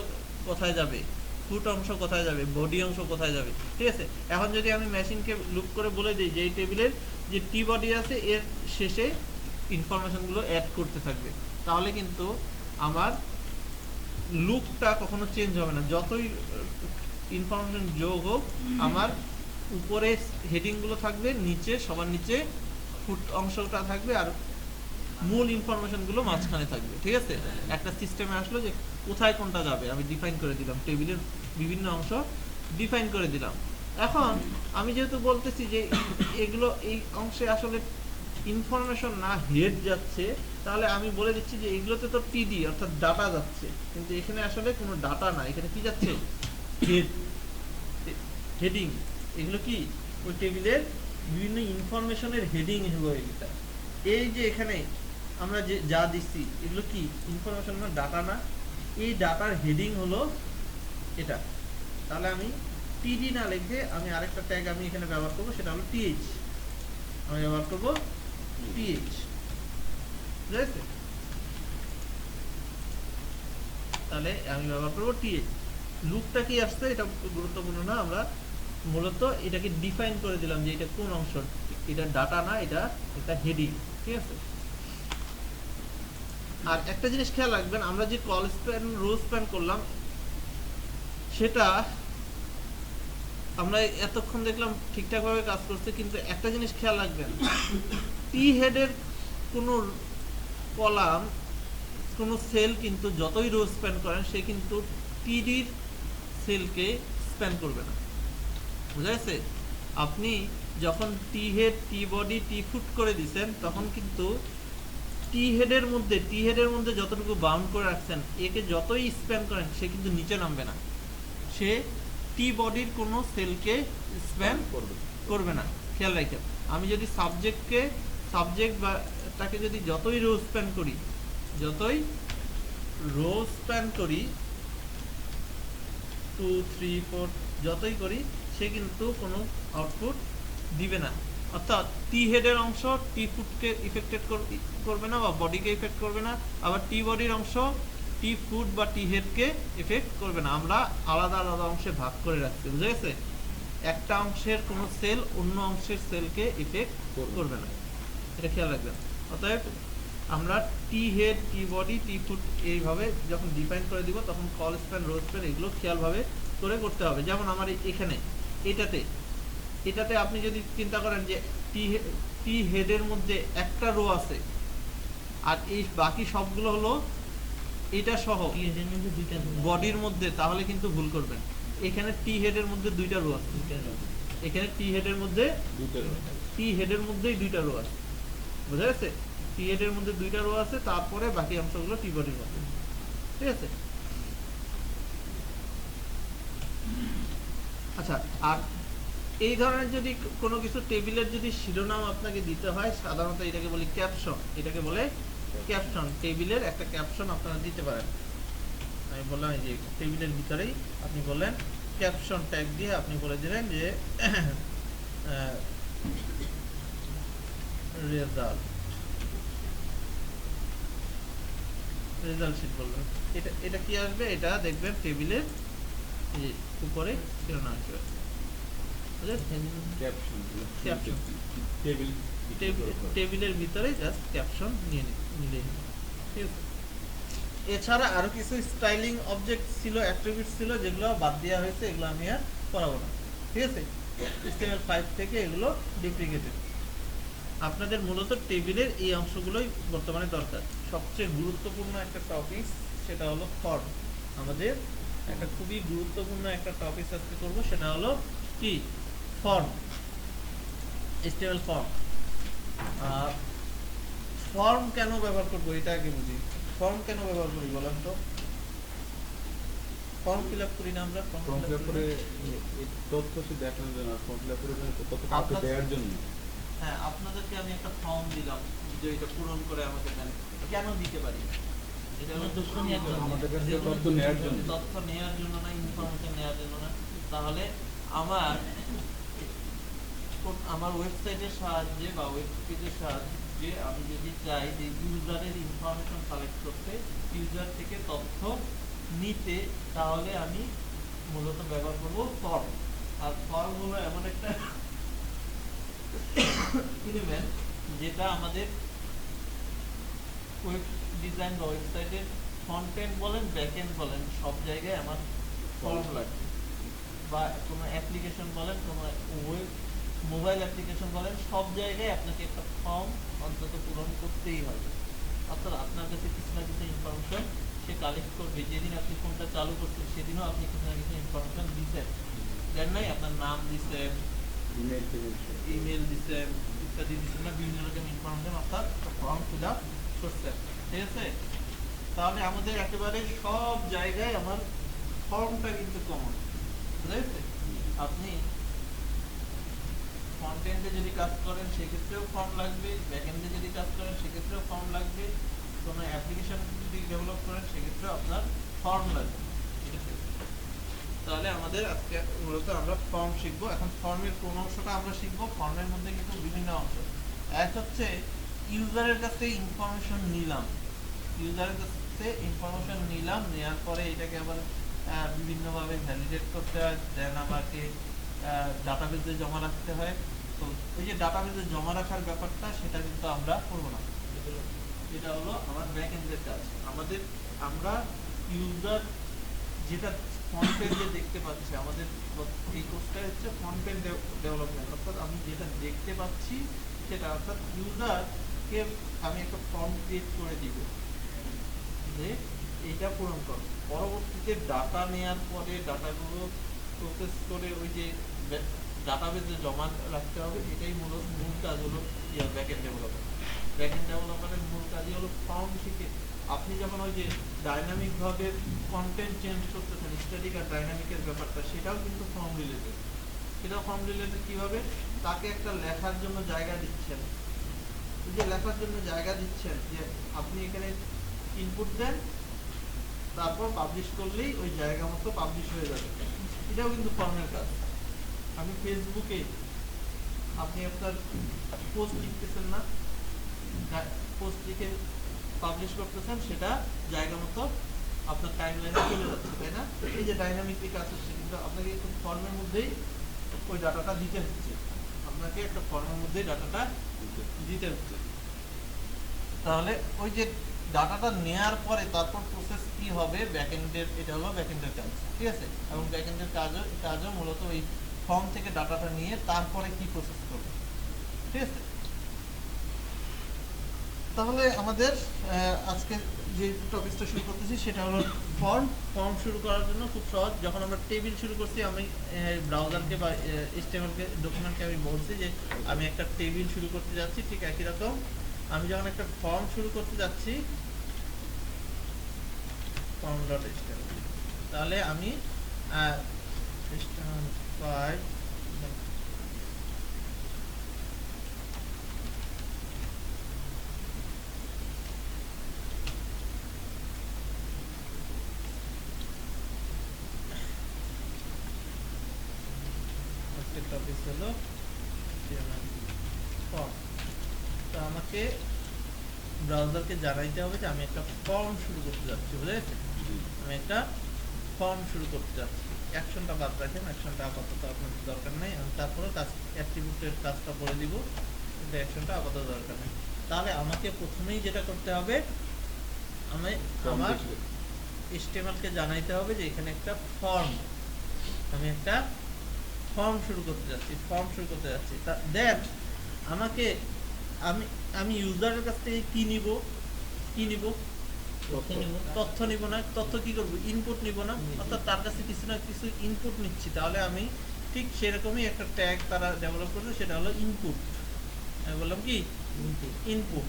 কোথায় যাবে, ফুট অংশ কোথায় যাবে, বডি অংশ কোথায় যাবে, ঠিক আছে। এখন যদি আমি মেশিনকে লুপ করে বলে দিই যে এই টেবিলের যে টি বডি আছে এর শেষে ইনফরমেশনগুলো অ্যাড করতে থাকবে, তাহলে কিন্তু আমার লুপটা কখনো চেঞ্জ হবে না, যতই ইনফরমেশন যোগ হোক আমার উপরে হেডিংগুলো থাকবে, নিচে সবার নিচে ফুট অংশটা থাকবে, আর মূল ইনফরমেশন গুলো মাঝখানে থাকবে, ঠিক আছে? একটা সিস্টেমে আসলো যে কোথায় কোনটা যাবে আমি ডিফাইন করে দিলাম, টেবিলের বিভিন্ন অংশ ডিফাইন করে দিলাম। এখন আমি যেহেতু বলতেছি যে এগুলো এই অংশে আসলে ইনফরমেশন না হেড যাচ্ছে, তাহলে আমি বলে দিচ্ছি যে এগুলোতে তো টিডি অর্থাৎ ডাটা যাচ্ছে, কিন্তু এখানে আসলে কোনো ডাটা না, এখানে কি যাচ্ছে? Head, heading. এগুলো কি ওই টেবিলের বিভিন্ন ইনফরমেশনের হেডিং হলো এটা। এই যে এখানে আমরা যে যা দিচ্ছি এগুলো কি ইনফরমেশন না, ডাটা না? এই ডাটার হেডিং হলো এটা। তাহলে আমি টিডি না লিখে আমি আরেকটা ট্যাগ আমি এখানে ব্যবহার করবো, সেটা হলো টিএইচ। আমি ব্যবহার করবো টিএইচ, বুঝেছে? তাহলে আমি ব্যবহার করবো টিএইচ। লুপটা কি আসছে এটা গুরুত্বপূর্ণ না, আমরা মূলত এটাকে ডিফাইন করে দিলাম যে এটা কোন অংশ, এটা ডাটা না, এটা একটা হেডিং, ঠিক আছে? আর একটা জিনিস খেয়াল রাখবেন, আমরা যে কল স্প্যান রো স্প্যান করলাম সেটা আমরা এতক্ষণ দেখলাম ঠিকঠাক ভাবে কাজ করছে, কিন্তু একটা জিনিস খেয়াল রাখবেন, টি হেডের কোনো কলাম কোনো সেল কিন্তু যতই রো স্প্যান করেন সে কিন্তু টিডির সেলকে স্প্যান করবে না, বুঝা গেছে? আপনি যখন টি হেড, টি বডি, টি ফুট করে দিচ্ছেন তখন কিন্তু টি হেডের মধ্যে যতটুকু বাউন্ড করে রাখছেন একে যতই স্প্যান করেন সে কিন্তু নিচে নামবে না, সে টি বডির কোনো সেলকে স্প্যান করবে না। খেয়াল রাখেন, আমি যদি সাবজেক্ট বা তাকে যদি যতই রো স্প্যান করি 2, 3, 4 যতই করি সে কিন্তু কোনো আউটপুট দিবে না। অর্থাৎ টি হেডের অংশ টি ফুটকে ইফেক্টেড করবে না বা বডিকে ইফেক্ট করবে না, আবার টি বডির অংশ টি ফুট বা টি হেডকে ইফেক্ট করবে না। আমরা আলাদা আলাদা অংশে ভাগ করে রাখছি, বুঝা গেছে? একটা অংশের কোনো সেল অন্য অংশের সেলকে ইফেক্ট করবে না, এটা খেয়াল রাখবেন। অতএব আমরা টি হেড, টি বডি, টি ফুট এইভাবে যখন ডিফাইন করে দিব তখন কল স্প্যান, রো স্প্যান এগুলো খেয়ালভাবে করে করতে হবে। যেমন আমার এখানে এটাতে আপনি যদি চিন্তা করেন যে টি হেডের মধ্যে একটা রো আছে আর এই বাকি সবগুলো হলো এটা সহ বডির মধ্যে, তাহলে কিন্তু ভুল করবেন। এখানে টি হেডের মধ্যে দুইটা রো আছে, এখানে টি হেডের মধ্যেই দুইটা রো আছে, বুঝা গেছে? টি হেডের মধ্যে দুইটা রো আছে, তারপরে বাকি অংশগুলো টি বডির মধ্যে, ঠিক আছে? আচ্ছা, আর এই ধরনের যদি কোনো কিছু টেবিলের যদি শিরোনাম আপনাকে দিতে হয়, সাধারণত এটাকে বলি ক্যাপশন, টেবিলের একটা ক্যাপশন আপনারা দিতে পারেন। আমি বললাম যে টেবিলের ভিতরেই আপনি বললেন ক্যাপশন ট্যাগ দিয়ে আপনি বলে দিলেন যে রেজাল্ট শিট বলবেন। এটা কি আসবে? এটা দেখবেন টেবিলের উপরে শিরোনাম আসবে, টেবিলের ভিতরে জাস্ট ক্যাপশন নিয়ে নিলে, ঠিক আছে? এছাড়া আরো কিছু স্টাইলিং অবজেক্ট ছিল, অ্যাট্রিবিউট ছিল, যেগুলো বাদ দেওয়া হয়েছে, এগুলো আমি আর পড়াবো না, ঠিক আছে? HTML5 থেকে এগুলো ডুপ্লিকেটেড। আপনাদের মূলত টেবিলের এই অংশগুলোই বর্তমানে দরকার। সবচেয়ে গুরুত্বপূর্ণ একটা টপিক সেটা হলো ফর্ম। আমাদের একটা খুবই গুরুত্বপূর্ণ একটা টপিক আজকে করব, সেটা হলো কি? Form, HTML form. ফর্ম কেন ব্যবহার করবো এটা আগে বুঝি। ফর্ম কেন ব্যবহার করি বলেন তো? ফর্ম ফিল আপ করি না আমরা? ফর্ম ফিল আপ করে তথ্য দেখানোর জন্য, ফর্ম ফিল আপ করে তথ্য কাউকে দেওয়ার জন্য। হ্যাঁ, আপনাদেরকে আমি একটা ফর্ম দিলাম যে এটা পূরণ করে আমাকে দেন, কেন দিতে পারি? এটা হলো আমাদের কাছে তথ্য নেওয়ার জন্য, তথ্য নেওয়ার জন্য না, ইনফরমেশন নেওয়ার জন্য না। তাহলে আমার ওয়েবসাইটের সাহায্যে বা ওয়েব পেজের সাহায্যে আমি যদি চাই যে ইউজারের ইনফরমেশন কালেক্ট করতে, ইউজার থেকে তথ্য নিতে, তাহলে আমি মূলত ব্যবহার করব ফর্ম। আর ফর্ম হলো এমন একটা এলিমেন্ট যেটা আমাদের ওয়েব ডিজাইন বা ওয়েবসাইটের ফ্রন্ট এন্ড বলেন, ব্যাক এন্ড বলেন, সব জায়গায় আমার ফর্ম লাগবে। বা কোনো অ্যাপ্লিকেশন বলেন, কোনো ওয়েব মোবাইল অ্যাপ্লিকেশন বলেন, সব জায়গায় আপনাকে একটা ফর্ম অন্তত পূরণ করতেই হবে। অর্থাৎ আপনার কাছে কিছু না কিছু ইনফরমেশন সে কালেক্ট করবে। যেদিন আপনি ফোনটা চালু করছেন সেদিনও আপনি কিছু না কিছু ইনফরমেশন দিচ্ছেন, দেন নাই? আপনার নাম দিচ্ছেন, ইমেল দিচ্ছেন, ইত্যাদি দিচ্ছেন না, বিভিন্ন রকম ইনফরমেশন অর্থাৎ ফর্ম ফিল আপ করছেন, ঠিক আছে? তাহলে আমাদের একেবারে সব জায়গায় আমার ফর্মটা কিন্তু কমন, বুঝা গেছে? আপনি ফ্রন্ট এন্ডে যদি কাজ করেন সেক্ষেত্রেও ফর্ম লাগবে, ব্যাক এন্ডে যদি কাজ করেন সেক্ষেত্রেও ফর্ম লাগবে, কোনো অ্যাপ্লিকেশন যদি ডেভেলপ করেন সেক্ষেত্রেও আপনার ফর্ম লাগবে, ঠিক আছে? তাহলে আমাদের আজকে মূলত আমরা ফর্ম শিখবো। এখন ফর্মের কোন অংশটা আমরা শিখবো? ফর্মের মধ্যে কিন্তু বিভিন্ন অংশ। এক হচ্ছে ইউজারের কাছ থেকে ইনফরমেশন নিলাম, ইউজারের কাছ থেকে ইনফরমেশন নিলাম, নেওয়ার পরে এটাকে আবার বিভিন্নভাবে ভ্যালিডেট করতে হয়, দেন আমাকে ডাটাবেজে জমা রাখতে হয়। তো ওই যে ডাটাবেজে জমা রাখার ব্যাপারটা সেটা কিন্তু আমরা করবো না, এটা হলো আমার ব্যাক এন্ডের কাজ। আমরা ইউজার যেটা ফ্রন্ট পেজে দেখতে পাচ্ছি, আমাদের এই কোর্সটা হচ্ছে ফ্রন্ট পেজ ডেভেলপমেন্ট, অর্থাৎ আমি যেটা দেখতে পাচ্ছি সেটা, অর্থাৎ ইউজারকে আমি একটা ফর্ম ক্রিয়েট করে দিব যে এইটা পূরণ করো। পরবর্তীতে ডাটা নেওয়ার পরে ডাটাগুলো প্রসেস করে ওই যে ডাটাবেজে জমা রাখতে হবে, এটাই মূল কাজ হলো ব্যাকএন্ড ডেভেলপমেন্ট। ব্যাকএন্ড ডেভেলপমেন্টের মূল কাজই হলো ফর্ম শিখে আপনি যখন ওই যে ডাইনামিক ভাবে কন্টেন্ট চেঞ্জ করতেছেন, স্ট্যাটিক আর ডাইনামিকের ব্যাপারটা, সেটাও কিন্তু ফর্ম রিলেটেড। সেটাও ফর্ম রিলেটেড কিভাবে? তাকে একটা লেখার জন্য জায়গা দিচ্ছেন, এই যে লেখার জন্য জায়গা দিচ্ছেন, যে আপনি এখানে ইনপুট দেন, তারপর পাবলিশ করলেই ওই জায়গা মতো পাবলিশ হয়ে যাবে, এটাও কিন্তু ফর্মের কাজ। আপনি ফেসবুকে আপনি আপনার পোস্ট লিখতেছেন না, পোস্ট লিখে পাবলিশ করতেছেন, সেটা জায়গা মতো আপনার টাইমলাইনে চলে যাচ্ছে, তাই না? এই যে ডাইনামিকলি কাজ হচ্ছে, কিন্তু আপনাকে একটু ফর্মের মধ্যেই ওই ডাটাটা দিতে হচ্ছে, আপনাকে একটা ফর্মের মধ্যেই ডাটাটা দিতে হচ্ছে। তাহলে ওই যে ডাটাটা নেওয়ার পরে তারপর প্রসেস কি হবে ব্যাকএন্ডের, এটা হলো ব্যাকএন্ডের কাজ, ঠিক আছে? এবং ব্যাকএন্ডের কাজও মূলত ওই ফর্ম থেকে ডাটাটা নিয়ে তারপরে কি প্রসেস করবে, ঠিক আছে? তাহলে আমাদের আজকে যে টপিকটা শুরু করতেছি সেটা হলো ফর্ম শুরু করার জন্য খুব সহজ। যখন আমরা টেবিল শুরু করছি, আমি ব্রাউজারকে বা এইচটিএমএল ডকুমেন্টকে আমি বলছি যে আমি একটা টেবিল শুরু করতে যাচ্ছি, ঠিক একই রকম আমি যখন একটা ফর্ম শুরু করতে যাচ্ছি, form.html, তাহলে আমি HTML5 টপিক হলো ফর্ম। তো আমাকে ব্রাউজারকে জানাইতে হবে যে আমি একটা ফর্ম শুরু করতে যাচ্ছি, বুঝা গেছে? আমি একটা ফর্ম শুরু করতে যাচ্ছি। অ্যাকশনটা বাদ রাখেন, অ্যাকশনটা আপাতত আপনাদের দরকার নেই। আমি তারপরে কাজ অ্যাট্রিবিউটের কাজটা বলে দিব, কিন্তু অ্যাকশনটা আপাতত দরকার নেই। তাহলে আমাকে প্রথমেই যেটা করতে হবে, আমি আমার HTML-কে জানাইতে হবে যে এখানে একটা ফর্ম, আমি একটা ফর্ম শুরু করতে যাচ্ছি, দেন আমাকে আমি ইউজারের কাছ থেকে কি নিব? তথ্য নিব না? তথ্য কি করব? ইনপুট নিব না? অর্থাৎ তার কাছে কিছু না কিছু ইনপুট নিচ্ছি। তাহলে আমি ঠিক সেরকমই একটা ট্যাগ তারা ডেভেলপ করেছে, সেটা হলো ইনপুট। আমি বললাম কি ইনপুট।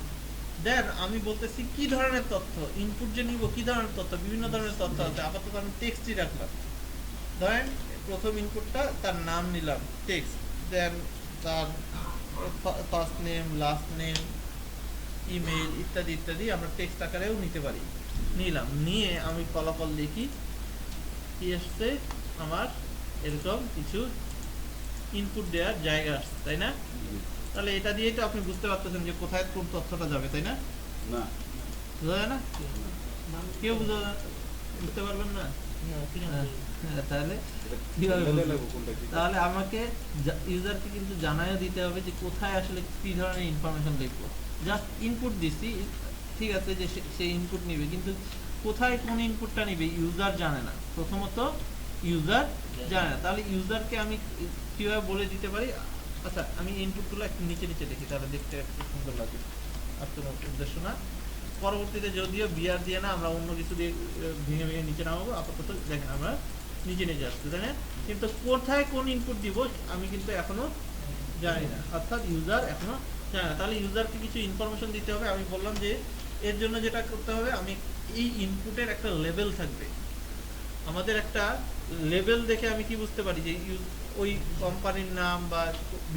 দেন আমি বলতেছি কি ধরনের তথ্য ইনপুট যে নিব, কি ধরনের তথ্য? বিভিন্ন ধরনের তথ্য আছে, আপাতত আমি টেক্সটই রাখলাম। ধরেন প্রথম ইনপুটটা তার নাম নিলাম, টেক্সট, দেন তার first name, last name, email ইত্যাদি ইত্যাদি আমরা টেক্সট আকারেও নিতে পারি। নিলাম, নিয়ে আমি ফলাফল লিখি, কি আসছে আমার এরকম কিছু ইনপুট দেওয়ার জায়গা আসছে, তাই না? তাহলে এটা দিয়েই তো আপনি বুঝতে পারতেছেন যে কোথায় কোন তথ্যটা যাবে, তাই না? বুঝা যায় না? কেউ বুঝতে পারবেন না? তাহলে কিভাবে? তাহলে আমাকে ইউজারকে কিন্তু জানাইও দিতে হবে যে কোথায় আসলে কি ধরনের ইনফরমেশন লিখবো। জাস্ট ইনপুট দিচ্ছি, ঠিক আছে, যে সে ইনপুট নিবে, কিন্তু কোথায় কোন ইনপুটটা নিবে ইউজার জানে না। প্রথমত ইউজার জানে না, তাহলে ইউজারকে আমি কিভাবে বলে দিতে পারি? আচ্ছা, আমি ইনপুটগুলো একটু নিচে নিচে দেখি, তাহলে দেখতে একটু সুন্দর লাগে, আর কোনো উদ্দেশ্য না। পরবর্তীতে যদিও বিআর দিয়ে না আমরা অন্য কিছু দিয়ে ভেঙে ভেঙে নিচে নামাবো, আপাতত দেখেন আমরা নিচে নিচে আসছি, তাই না? কিন্তু কোথায় কোন ইনপুট দিব আমি কিন্তু এখনো জানি না, অর্থাৎ ইউজার এখনো জানে না। তাহলে ইউজারকে কিছু ইনফরমেশন দিতে হবে। আমি বললাম যে এর জন্য যেটা করতে হবে, আমি এই ইনপুটের একটা লেভেল থাকবে, আমাদের একটা লেভেল দেখে আমি কি বুঝতে পারি যে ওই কোম্পানির নাম বা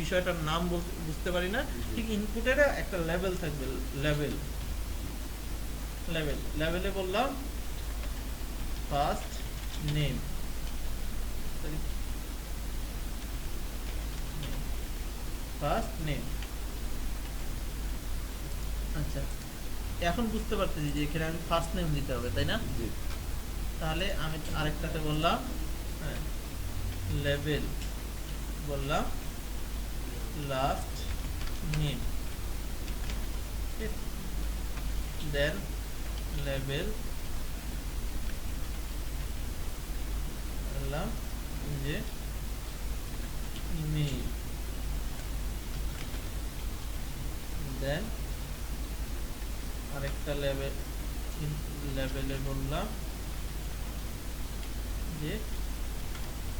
বিষয়টার নাম বুঝতে পারি না, ঠিক ইনপুটের একটা লেভেল থাকবে। লেভেলে বললাম ফার্স্ট নেম, আচ্ছা এখন বুঝতে পারতেছি যে এখানে আমি ফার্স্ট নেম দিতে হবে, তাই না? জি। তাহলে আমি আরেকটাতে বললাম লেভেল, বললাম লাস্ট নেম, দেন লেভেল বললাম যে ইমেইল, দেন আরেকটা লেভেলে বললাম যে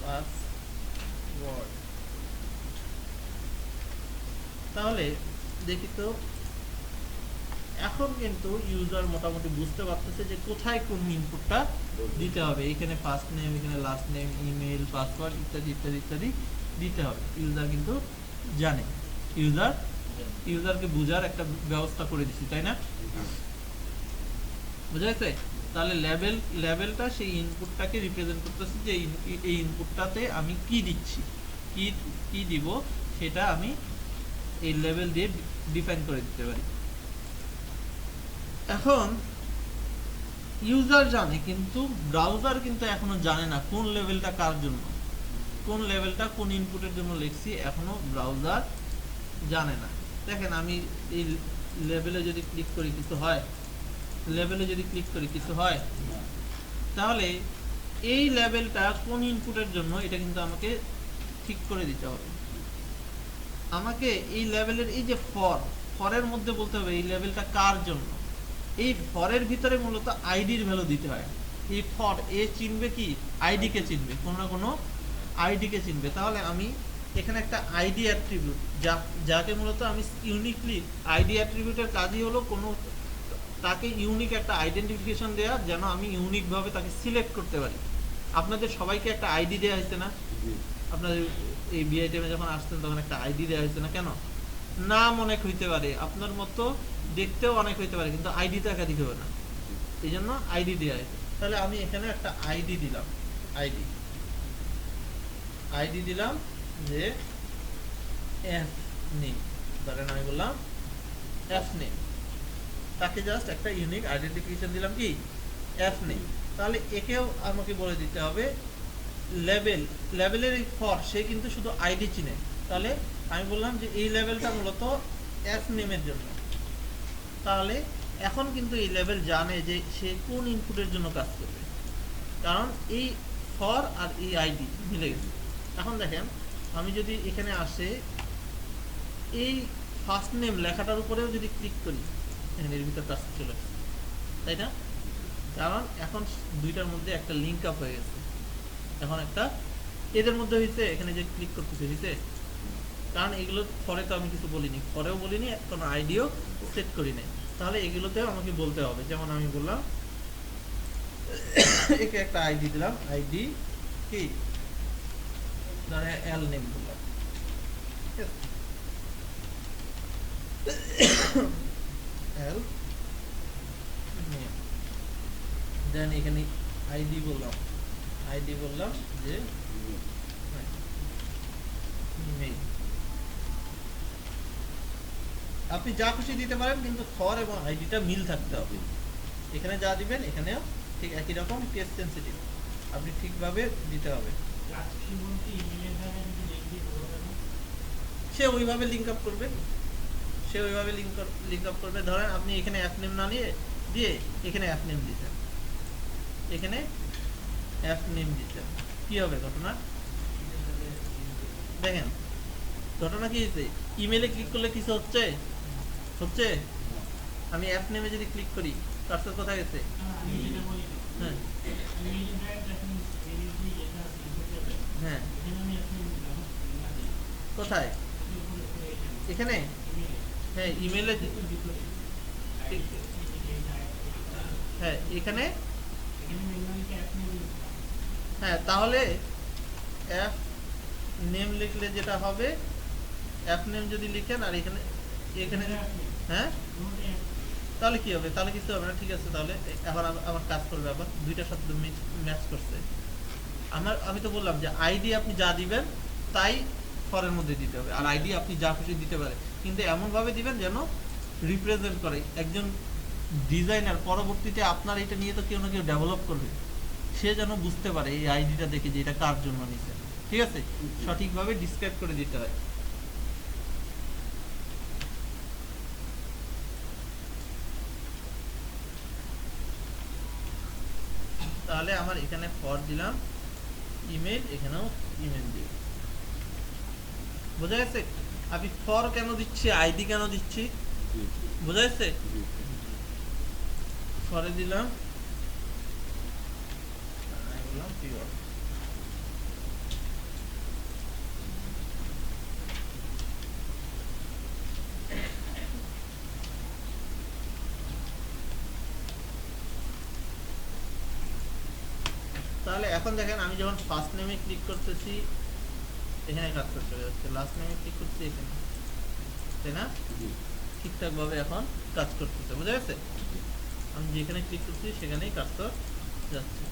পাসওয়ার্ড। তাহলে দেখি তো এখন কিন্তু ইউজার মোটামুটি বুঝতে পারতেছে যে কোথায় কোন ইনপুটটা দিতে হবে। এখানে ফার্স্ট নেম, এখানে লাস্ট নেম, ইমেল, পাসওয়ার্ড ইত্যাদি ইত্যাদি ইত্যাদি দিতে হবে। ইউজার কিন্তু জানে, ইউজারকে বোঝার একটা ব্যবস্থা করে দিচ্ছি, তাই না? বুঝা গেছে? তাহলে লেভেলটা সেই ইনপুটটাকে রিপ্রেজেন্ট করতেছে যে এই ইনপুটটাতে আমি কি দিচ্ছি, কি দিব সেটা আমি এই লেভেল দিয়ে ডিফাইন করে দিতে পারি। এখন ইউজার জানে, কিন্তু ব্রাউজার কিন্তু এখনো জানে না কোন লেভেলটা কার জন্য, কোন লেভেলটা কোন ইনপুটের জন্য লিখছি, এখনো ব্রাউজার জানে না। দেখেন আমি এই লেভেলে যদি ক্লিক করি কিছু হয়, তাহলে এই লেভেলটা কোন ইনপুটের জন্য এটা কিন্তু আমাকে ঠিক করে দিতে হবে। আমাকে এই লেভেলের এই যে ফরের মধ্যে বলতে হবে এই লেভেলটা কার জন্য। এই ফরের ভিতরে মূলত আইডির ভ্যালু দিতে হয়। এই ফর এ চিনবে কি, আইডি কে চিনবে, কোনো না কোনো আইডি কে চিনবে। তাহলে আমি এখানে একটা আইডি অ্যাট্রিবিউট, যাকে মূলত আমি ইউনিকলি, আইডি অ্যাট্রিবিউটের কাজই হলো কোনো তাকে ইউনিক একটা আইডেন্টিফিকেশন দেওয়া, যেন আমি ইউনিক ভাবে তাকে সিলেক্ট করতে পারি। আপনাদের সবাইকে একটা আইডি দেওয়া হয়েছে না? আপনাদের এই বিআইটিএমে যখন আসতেন তখন একটা আইডি দেওয়া হয়েছে না? কেন? নাম অনেক হইতে পারে, আপনার মতো দেখতেও অনেক হইতে পারে, কিন্তু আইডি তো একাধিক হবে না, এই জন্য আইডি দেওয়া হয়েছে। তাহলে আমি এখানে একটা আইডি দিলাম, আইডি দিলাম যে এফ নেম, ধরেন আমি বললাম এফ নেম, তাকে জাস্ট একটা ইউনিক আইডেন্টিফিকেশন দিলাম কি, এফ নেম। তাহলে একেও আমাকে বলে দিতে হবে লেভেলের ফর, সে কিন্তু শুধু আইডি চিনে। তাহলে আমি বললাম যে এই লেভেলটা মূলত এফ নেমের জন্য। তাহলে এখন কিন্তু এই লেভেল জানে যে সে কোন ইনপুটের জন্য কাজ করবে, কারণ এই ফর আর এই আইডি মিলে গেছে। এখন দেখেন আমি যদি এখানে আসে এই ফার্স্ট নেম লেখাটার উপরেও যদি ক্লিক করি, এখানে এর ভিতর কাজ চলে আসছে, তাই না? কারণ এখন দুইটার মধ্যে একটা লিঙ্ক আপ হয়ে গেছে। এখন একটা এদের মধ্যে হয়েছে, এখানে যে ক্লিক করতেছে হয়েছে, কারণ এগুলো পরে তো আমি কিছু বলিনি, পরেও বলিনি, কোনো আইডিও সেট করি নাই। তাহলে এগুলোতেও আমাকে বলতে হবে। যেমন আমি বললাম একে একটা আইডি দিলাম, আইডি কি ধরে এল নেম বললাম, এল নেম, দেন এখানে আইডি বললাম যে ইমেইল। আপনি যা খুশি দিতে পারেন, কিন্তু ফর এবং আইডিটা মিল থাকতে হবে। এখানে যা দিবেন এখানেও ঠিক একই রকম, কেস সেনসিটিভ, আপনি ঠিকভাবে দিতে হবে। সে ওইভাবে লিঙ্ক আপ করবে, ধরেন আপনি এখানে অ্যাপ নেম না দিয়ে এখানে অ্যাপ নেম দিচ্ছেন, কি হবে ঘটনা? দেখেন ঘটনা কি হয়েছে, ইমেলে ক্লিক করলে কিছু হচ্ছে, আমি অ্যাপ নেমে যদি ক্লিক করি কার্সর কোথায় গেছে? হ্যাঁ হ্যাঁ কোথায়? এখানে? হ্যাঁ ইমেলে, হ্যাঁ এখানে। হ্যাঁ তাহলে অ্যাপ নেম লিখলে যেটা হবে, অ্যাপ নেম যদি লিখেন আর এখানে এখানে হ্যাঁ তাহলে কি হবে? তাহলে কিছু হবে না। ঠিক আছে, তাহলে এখন আমার কাজ করবে, আবার দুইটা শব্দ ম্যাচ করছে। আমি তো বললাম যে আইডি আপনি যা দিবেন তাই ফরের মধ্যে দিতে হবে, আর আইডি আপনি যা খুশি দিতে পারেন, কিন্তু এমন ভাবে দিবেন যেন রিপ্রেজেন্ট করে। একজন ডিজাইনার পরবর্তীতে আপনার এটা নিয়ে তো কেউ না কেউ ডেভেলপ করবে, সে যেন বুঝতে পারে এই আইডিটা দেখে যে এটা কার জন্য নিছে। ঠিক আছে, সঠিকভাবে ডিসক্রাইব করে দিতে হয়। তাহলে আমার এখানে ফর দিলাম, ইমেল এখানেও ইমেল দিই। বোঝা গেছে? আমি ফর কেন দিচ্ছি, আইডি কেন দিচ্ছি, বোঝা গেছে? ফরে দিলাম, বললাম পিওর। তাহলে এখন দেখেন আমি যখন ফার্স্ট নেমে ক্লিক করতেছি এখানে কাজটা চলে যাচ্ছে, লাস্ট নেমে ক্লিক করছি এখানে, তাই না? ঠিকঠাক ভাবে এখন কাজ করতেছে, বোঝা গেছে? আমি যেখানে ক্লিক করছি সেখানেই কাজটা যাচ্ছে।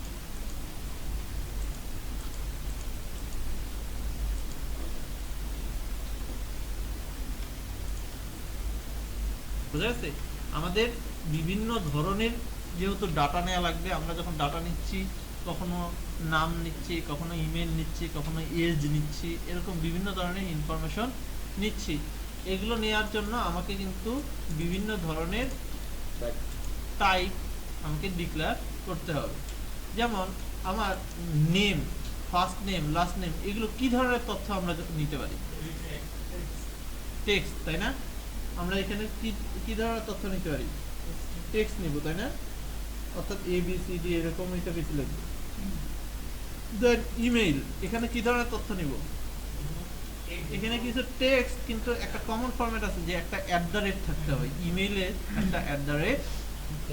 বোঝা গেছে? আমাদের বিভিন্ন ধরনের যেহেতু ডাটা নেওয়া লাগবে, আমরা যখন ডাটা নিচ্ছি কখনো নাম নিচ্ছি, কখনো ইমেল নিচ্ছি, কখনো এজ নিচ্ছি, এরকম বিভিন্ন ধরনের ইনফরমেশন নিচ্ছি। এগুলো নেওয়ার জন্য আমাকে কিন্তু বিভিন্ন ধরনের টাইপ আমাকে ডিক্লেয়ার করতে হবে। যেমন আমার name, first name, last name, এগুলো কি ধরনের তথ্য আমরা নিতে পারি? টেক্সট, তাই না? আমরা এখানে কি ধরনের তথ্য নিতে পারি? টেক্সট নিব, তাই না? অর্থাৎ এ বি সি ডি এরকম এটা কিছু লিখব। দেন ইমেইল, এখানে কি ধরনের তথ্য নিব? এখানে কিছু টেক্সট, কিন্তু একটা কমন ফরম্যাট আছে যে একটা @ থাকতে হবে, ইমেইলে একটা @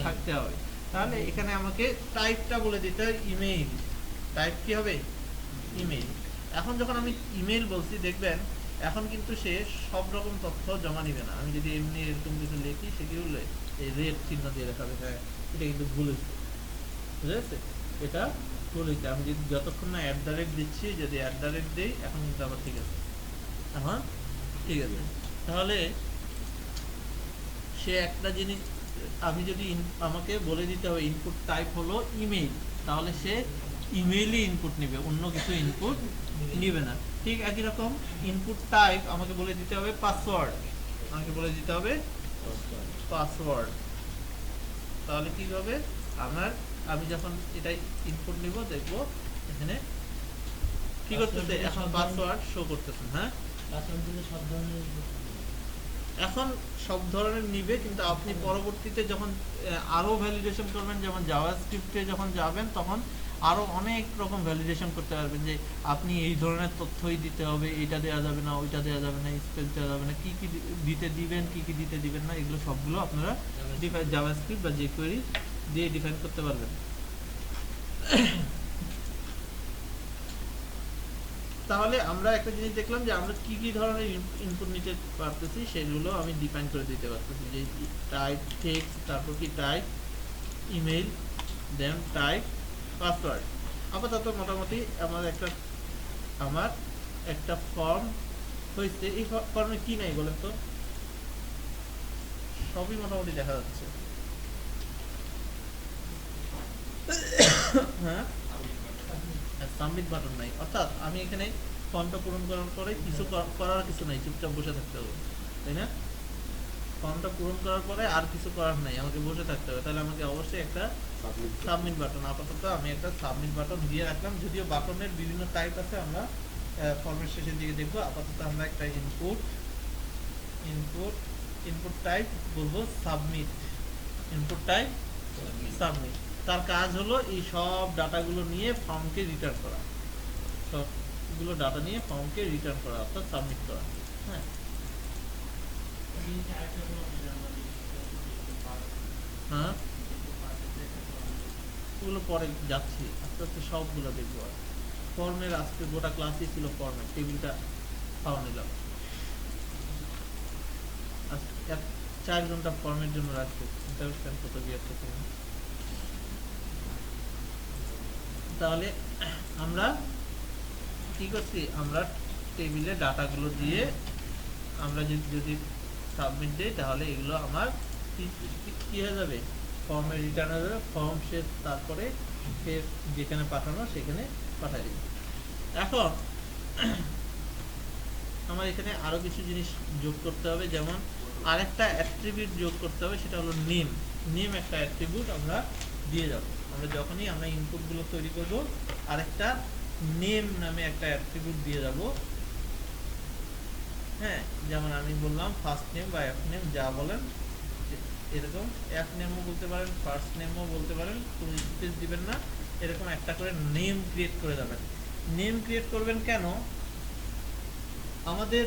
থাকতে হবে। তাহলে এখানে আমাকে টাইপটা বলে দিতে হয় ইমেইল। টাইপ কি হবে? ইমেইল। এখন যখন আমি ইমেইল বলছি দেখবেন এখন কিন্তু সে সব রকম তথ্য জমা নিবে না। আমি যদি এমনি এরকম কিছু লিখি সেগুলো এই রেড চিহ্ন দিয়ে দেখাবে, হ্যাঁ এটা কিন্তু ভুল হয়েছে, বুঝা গেছে? এটা ভুল হয়েছে। আমি যদি যতক্ষণ না @ দিচ্ছি, যদি @ দিই এখন কিন্তু আবার ঠিক আছে, এখন ঠিক আছে। তাহলে সে একটা জিনিস আমি যদি আমাকে বলে দিতে হবে ইনপুট টাইপ হলো ইমেইল, তাহলে সে ইমেইলই ইনপুট নেবে, অন্য কিছু ইনপুট নেবে না। ঠিক একই রকম ইনপুট টাইপ আমাকে বলে দিতে হবে পাসওয়ার্ড, আমাকে বলে দিতে হবে পাসওয়ার্ড। তাহলে কি হবে, আমি যখন এটাই ইনপুট নিব দেখব এখানে কি করতেছে, এখন পাসওয়ার্ড শো করতেছে। হ্যাঁ এখন সব ধরনের নিবে, কিন্তু আপনি পরবর্তীতে যখন আরো ভ্যালিডেশন করবেন, যেমন জাভাস্ক্রিপ্টে যখন যাবেন তখন আরো অনেক রকম ভ্যালিডেশন করতে পারবেন যে আপনি এই ধরনের তথ্যই দিতে হবে, এটা দেওয়া যাবে না, ওইটা দেওয়া যাবে না, স্পেস দেওয়া যাবে না, কি কি দিতে দিবেন, কি কি দিতে দিবেন না, এগুলো সবগুলো আপনারা জাভাস্ক্রিপ্ট বা jQuery দিয়ে ডিফাইন করতে পারবেন। তাহলে আমরা একটা জিনিস দেখলাম যে আমরা কি কি ধরনের ইনপুট নিতে পারতেছি, সেগুলো আমি ডিফাইন করে দিতে পারতেছি, যে টাইপ টেক্সট, তারপর কি টাইপ ইমেইল, দেন টাইপ পাসওয়ার্ড। আপাতত মোটামুটি আমার একটা ফর্ম হয়েছে। এই ফর্মে কি নাই বলেন তো? সবই মোটামুটি দেখা যাচ্ছে। হ্যাঁ, সাবমিট বাটন নাই, অর্থাৎ আমি এখানে ফর্মটা পূরণ করার পরে কিছু করার কিছু নাই, চুপচাপ বসে থাকতে হবে, তাই না? ফর্মটা পূরণ করার পরে আর কিছু করার নাই, আমাকে বসে থাকতে হবে। তাহলে আমাকে অবশ্যই একটা সাবমিট বাটন, আপাতত আমি একটা সাবমিট বাটন দিয়ে রাখলাম। যদিও বাটনের বিভিন্ন টাইপ আছে, আমরা ফর্মের শেষের দিকে দেখবো। আপাতত আমরা একটা ইনপুট টাইপ বলবো সাবমিট। Input type submit. তার কাজ হলো এই সব ডাটাগুলো নিয়ে ফর্মকে রিটার্ন করা, সবগুলো ডাটা নিয়ে ফর্মকে রিটার্ন করা অর্থাৎ সাবমিট করা। হ্যাঁ, হ্যাঁ, ওগুলো পরে যাচ্ছি, আস্তে আস্তে সবগুলো দেখবো। আর ফর্মের আজকে গোটা ক্লাসই ছিল ফর্মের, টেবিলটা পাওয়া নিলাম। 4 ঘন্টা ফর্মের জন্য রাখছে, কত বিরক্ত করুন। তাহলে আমরা কি করছি, আমরা টেবিলে ডাটাগুলো দিয়ে আমরা যদি সাবমিট দিই তাহলে এগুলো আমার কি হয়ে যাবে, ফর্মে রিটার্ন হয়ে যাবে। ফর্ম সে তারপরে সে যেখানে পাঠানো সেখানে পাঠিয়ে দেবে। এখন আমার এখানে আরো কিছু জিনিস যোগ করতে হবে, যেমন আরেকটা অ্যাট্রিবিউট যোগ করতে হবে, সেটা হলো নেম। নেম একটা অ্যাট্রিবিউট আমরা দিয়ে যাব। আমরা যখনই আমরা ইনপুটগুলো তৈরি করব, আরেকটা নেম নামে একটা অ্যাট্রিবিউট দিয়ে যাব। হ্যাঁ, যেমন আমি বললাম ফার্স্ট নেম বা এফ নেম, যা বলেন এরকম এফ নেমও বলতে পারেন, ফার্স্ট নেমও বলতে পারেন, কোনো স্পেস দিবেন না। এরকম একটা করে নেম ক্রিয়েট করে যাবেন। নেম ক্রিয়েট করবেন কেন, আমাদের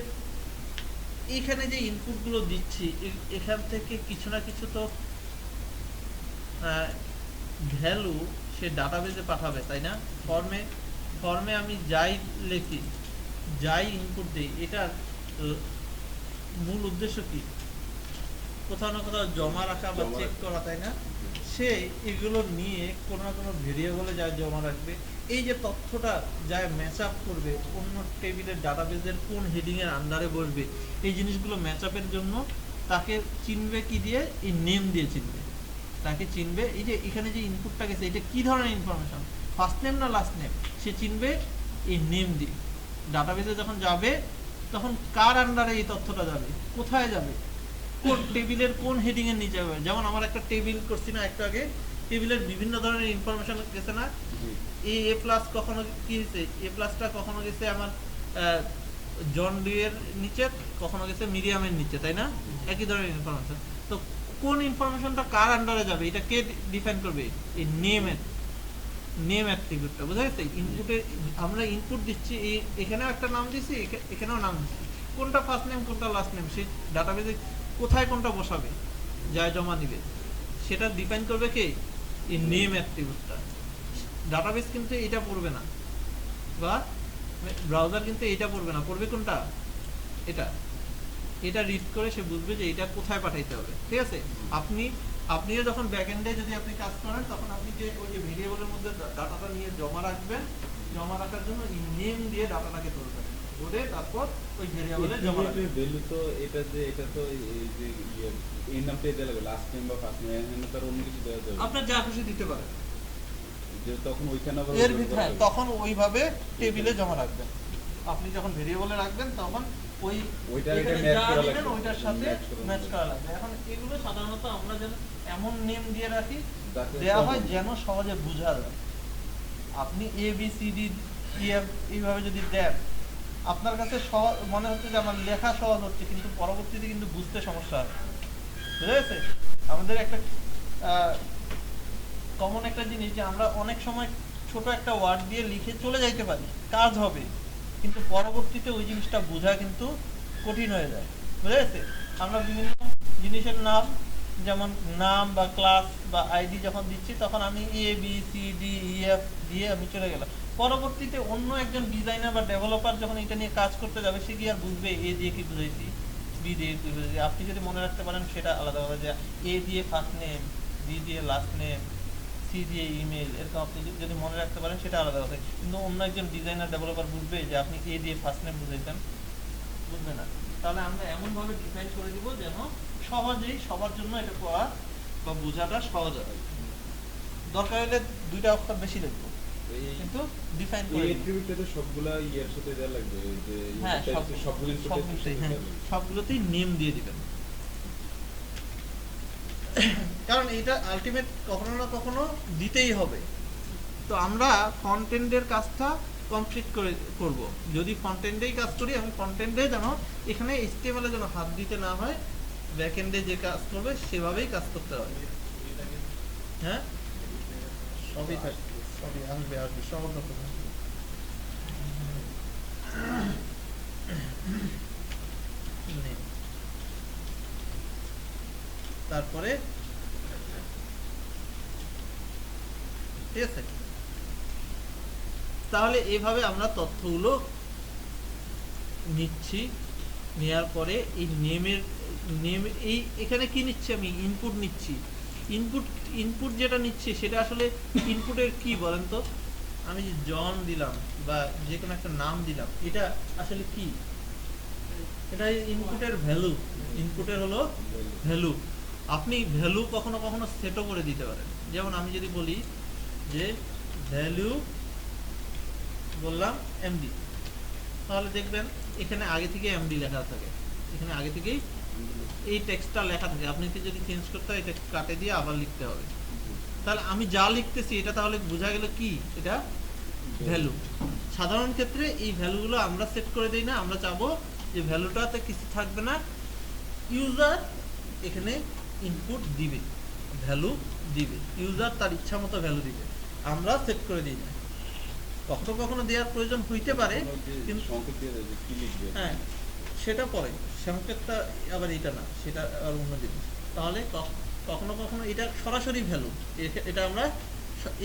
এখানে যে ইনপুটগুলো দিচ্ছি এখান থেকে কিছু না কিছু তো ভ্যালু সে ডাটাবেজে পাঠাবে, তাই না? ফর্মে আমি যাই লিখি, যাই ইনপুট দিই, এটার মূল উদ্দেশ্য কি? কোথাও না কোথাও জমা রাখা বা চেক করা, তাই না? সে এগুলো নিয়ে কোনো না কোনো ভেরিয়েবলে যায় জমা রাখবে। এই যে তথ্যটা যায় ম্যাচ আপ করবে অন্য টেবিলের ডাটাবেজের কোন হেডিং এর আন্ডারে বসবে, এই জিনিসগুলো ম্যাচ আপের জন্য তাকে চিনবে কি দিয়ে? এই নেম দিয়ে চিনবে। তাকে চিনবে এই যে এখানে যে ইনপুটটা গেছে এটা কি ধরনের ইনফরমেশন, ফার্স্ট নেম না লাস্ট নেম, সে চিনবে এই নেম দিয়ে। ডাটাবেজে যখন যাবে তখন কার আন্ডারে এই তথ্যটা যাবে, কোথায় যাবে, কোন টেবিলের কোন হেডিং এর নিচে যাবে। যেমন আমার একটা টেবিল করছি না একটু আগে, টেবিলের বিভিন্ন ধরনের ইনফরমেশন গেছে না। এ প্লাস কখনো কি হয়েছে, এ প্লাসটা কখনো গেছে আমার জন ডিয়ের নিচে, কখনো গেছে মিডিয়ামের নিচে, তাই না? একই ধরনের ইনফরমেশন। তো কোন ইনফরমেশনটা কার আন্ডারে যাবে এটা কে ডিফাইন করবে? এই নেম অ্যাট্রিবিউটটা, বুঝা গেছে? ইনপুটে আমরা ইনপুট দিচ্ছি, এখানেও একটা নাম দিছি, এখানেও নাম দিচ্ছি, কোনটা ফার্স্ট নেম কোনটা লাস্ট নেম, সেই ডাটাবেজে কোথায় কোনটা বসাবে, যায় জমা নিবে, সেটা ডিফাইন করবে কে? এই নেম অ্যাট্রিবিউটটা। ডাটাবেজ কিন্তু এটা পড়বে না, বা ব্রাউজার কিন্তু এটা পড়বে না, পড়বে কোনটা? এটা রিড করে সে বুঝবে যে এটা কোথায় পাঠাইতে হবে, ঠিক আছে? আপনিও যখন ব্যাকএন্ডে যদি আপনি কাজ করেন তখন আপনি যে ওই যে ভেরিয়েবলের মধ্যে ডাটাটা নিয়ে জমা রাখবেন, জমা রাখার জন্য নেম দিয়ে ডাটাটাকে ধরবেন, ধরে তারপর ওই ভেরিয়েবলে জমা রাখবেন। ভ্যালু তো এটা যে এটা তো এই যে এই নামটাই দেওয়া লাগবে, লাস্ট নেম বা ফার্স্ট নেম, এখানে তার অন্য কিছু দেওয়া যাবে আপনার যা খুশি দিতে পারেন, যে তখন ওইখানে আবার এর ভিতরে তখন ওইভাবে টেবিলে জমা রাখবেন। আপনি যখন ভেরিয়েবলে রাখবেন তখন ওইটা এখানে ম্যাচ যা করা দিবেন লাগবে, ওইটার সাথে ম্যাচ ম্যাচ করা করা লাগবে। এখন এগুলো সাধারণত আমরা যেন এমন নেম দিয়ে রাখি যাতে দেওয়া হয় সহজ। যেন সহজে বোঝা যায়। আপনি A B C D E F এইভাবে যদি দেন, আপনার কাছে মনে হচ্ছে যে আমার লেখা সহজ হচ্ছে, কিন্তু পরবর্তীতে কিন্তু বুঝতে সমস্যা হবে, বুঝা গেছে? আমাদের একটা কমন একটা জিনিস যে আমরা অনেক সময় ছোট একটা ওয়ার্ড দিয়ে লিখে চলে যাইতে পারি, কাজ হবে, কিন্তু পরবর্তীতে ওই জিনিসটা বোঝা কিন্তু কঠিন হয়ে যায়, বুঝা গেছে? আমরা বিভিন্ন জিনিসের নাম, যেমন নাম বা ক্লাস বা আইডি যখন দিচ্ছি তখন আমি A B C D E F দিয়ে আমি চলে গেলাম। পরবর্তীতে অন্য একজন ডিজাইনার বা ডেভেলপার যখন এটা নিয়ে কাজ করতে যাবে, সে কি আর বুঝবে এ দিয়ে কি বুঝাইছি, বি দিয়ে কি বুঝাইছি? আপনি যদি মনে রাখতে পারেন সেটা আলাদা কথা, যে এ দিয়ে ফার্স্ট নেম, বি দিয়ে লাস্ট নেম, সি দিয়ে ইমেল, এরকম আপনি যদি মনে রাখতে পারেন সেটা আলাদা কথা। কিন্তু অন্য একজন ডিজাইনার ডেভেলপার বুঝবে যে আপনি এ দিয়ে ফার্স্ট নেম বুঝাইছেন? বুঝবে না। তাহলে আমরা এমনভাবে ডিফাইন করে দিব যেন সহজেই সবার জন্য এটা পড়া বা বোঝাটা সহজ হয়। দরকার হলে 2টা অক্ষর বেশি লিখবো, কিন্তু ডিফাইন করে এই অ্যাট্রিবিউটটা সবগুলা ইয়ার সাথে দেওয়া লাগবে, যে হ্যাঁ, সবগুলোতেই নেম দিয়ে দিবেন। কারণ এটা আলটিমেট কখনো না কখনো দিতেই হবে। তো আমরা ফ্রন্ট এন্ডের কাজটা কমপ্লিট করব। যদি ফ্রন্ট এন্ডেই কাজ করি, আমি ফ্রন্ট এন্ডে যেন এখানে HTML এ যেন হাত দিতে না হয়, ব্যাক এন্ডে যে কাজ করবে সেভাবেই কাজ করতে হবে। হ্যাঁ সবই থাকে, সবই আসবে আসবে, সব রকম আসবে। নে। তারপরে ঠিক আছে, তাহলে এইভাবে আমরা তথ্যগুলো নিচ্ছি। নেয়ার পরে এই নেম এই এখানে কি নিচ্ছি আমি ইনপুট নিচ্ছি। ইনপুট ইনপুট যেটা নিচ্ছি সেটা আসলে ইনপুটের কি বলেন তো? আমি যে জন দিলাম বা যে কোনো একটা নাম দিলাম, এটা আসলে কি? এটা ইনপুটের ভ্যালু। ইনপুটের হলো ভ্যালু। আপনি ভ্যালু কখনো কখনো সেটও করে দিতে পারেন। যেমন আমি যদি বলি যে ভ্যালু বললাম এমডি, তাহলে দেখবেন এখানে আগে থেকে এমডি লেখা থাকে, এখানে আগে থেকেই এই টেক্সটটা লেখা থাকে। আপনি যদি চেঞ্জ করতে হয় এটা কাটে দিয়ে আবার লিখতে হবে। তাহলে আমি যা লিখতেছি এটা তাহলে বোঝা গেল কি এটা ভ্যালু। সাধারণ ক্ষেত্রে এই ভ্যালুগুলো আমরা সেট করে দেই না, আমরা চাবো যে ভ্যালুটাতে কিছু থাকবে না, ইউজার এখানে ইনপুট দিবে, ভ্যালু দিবে, ইউজার তার ইচ্ছা মতো ভ্যালু দিবে, আমরা সেট করে দিই না। কখনো কখনো দেওয়ার প্রয়োজন হইতে পারে, কিন্তু সংকেত দিয়ে দেয় যে কি লিখবে। হ্যাঁ সেটা পরে, সংকেতটা আবার এটা না, সেটা আর অন্য জিনিস। তাহলে কখনো কখনো এটা সরাসরি ভ্যালু, এটা আমরা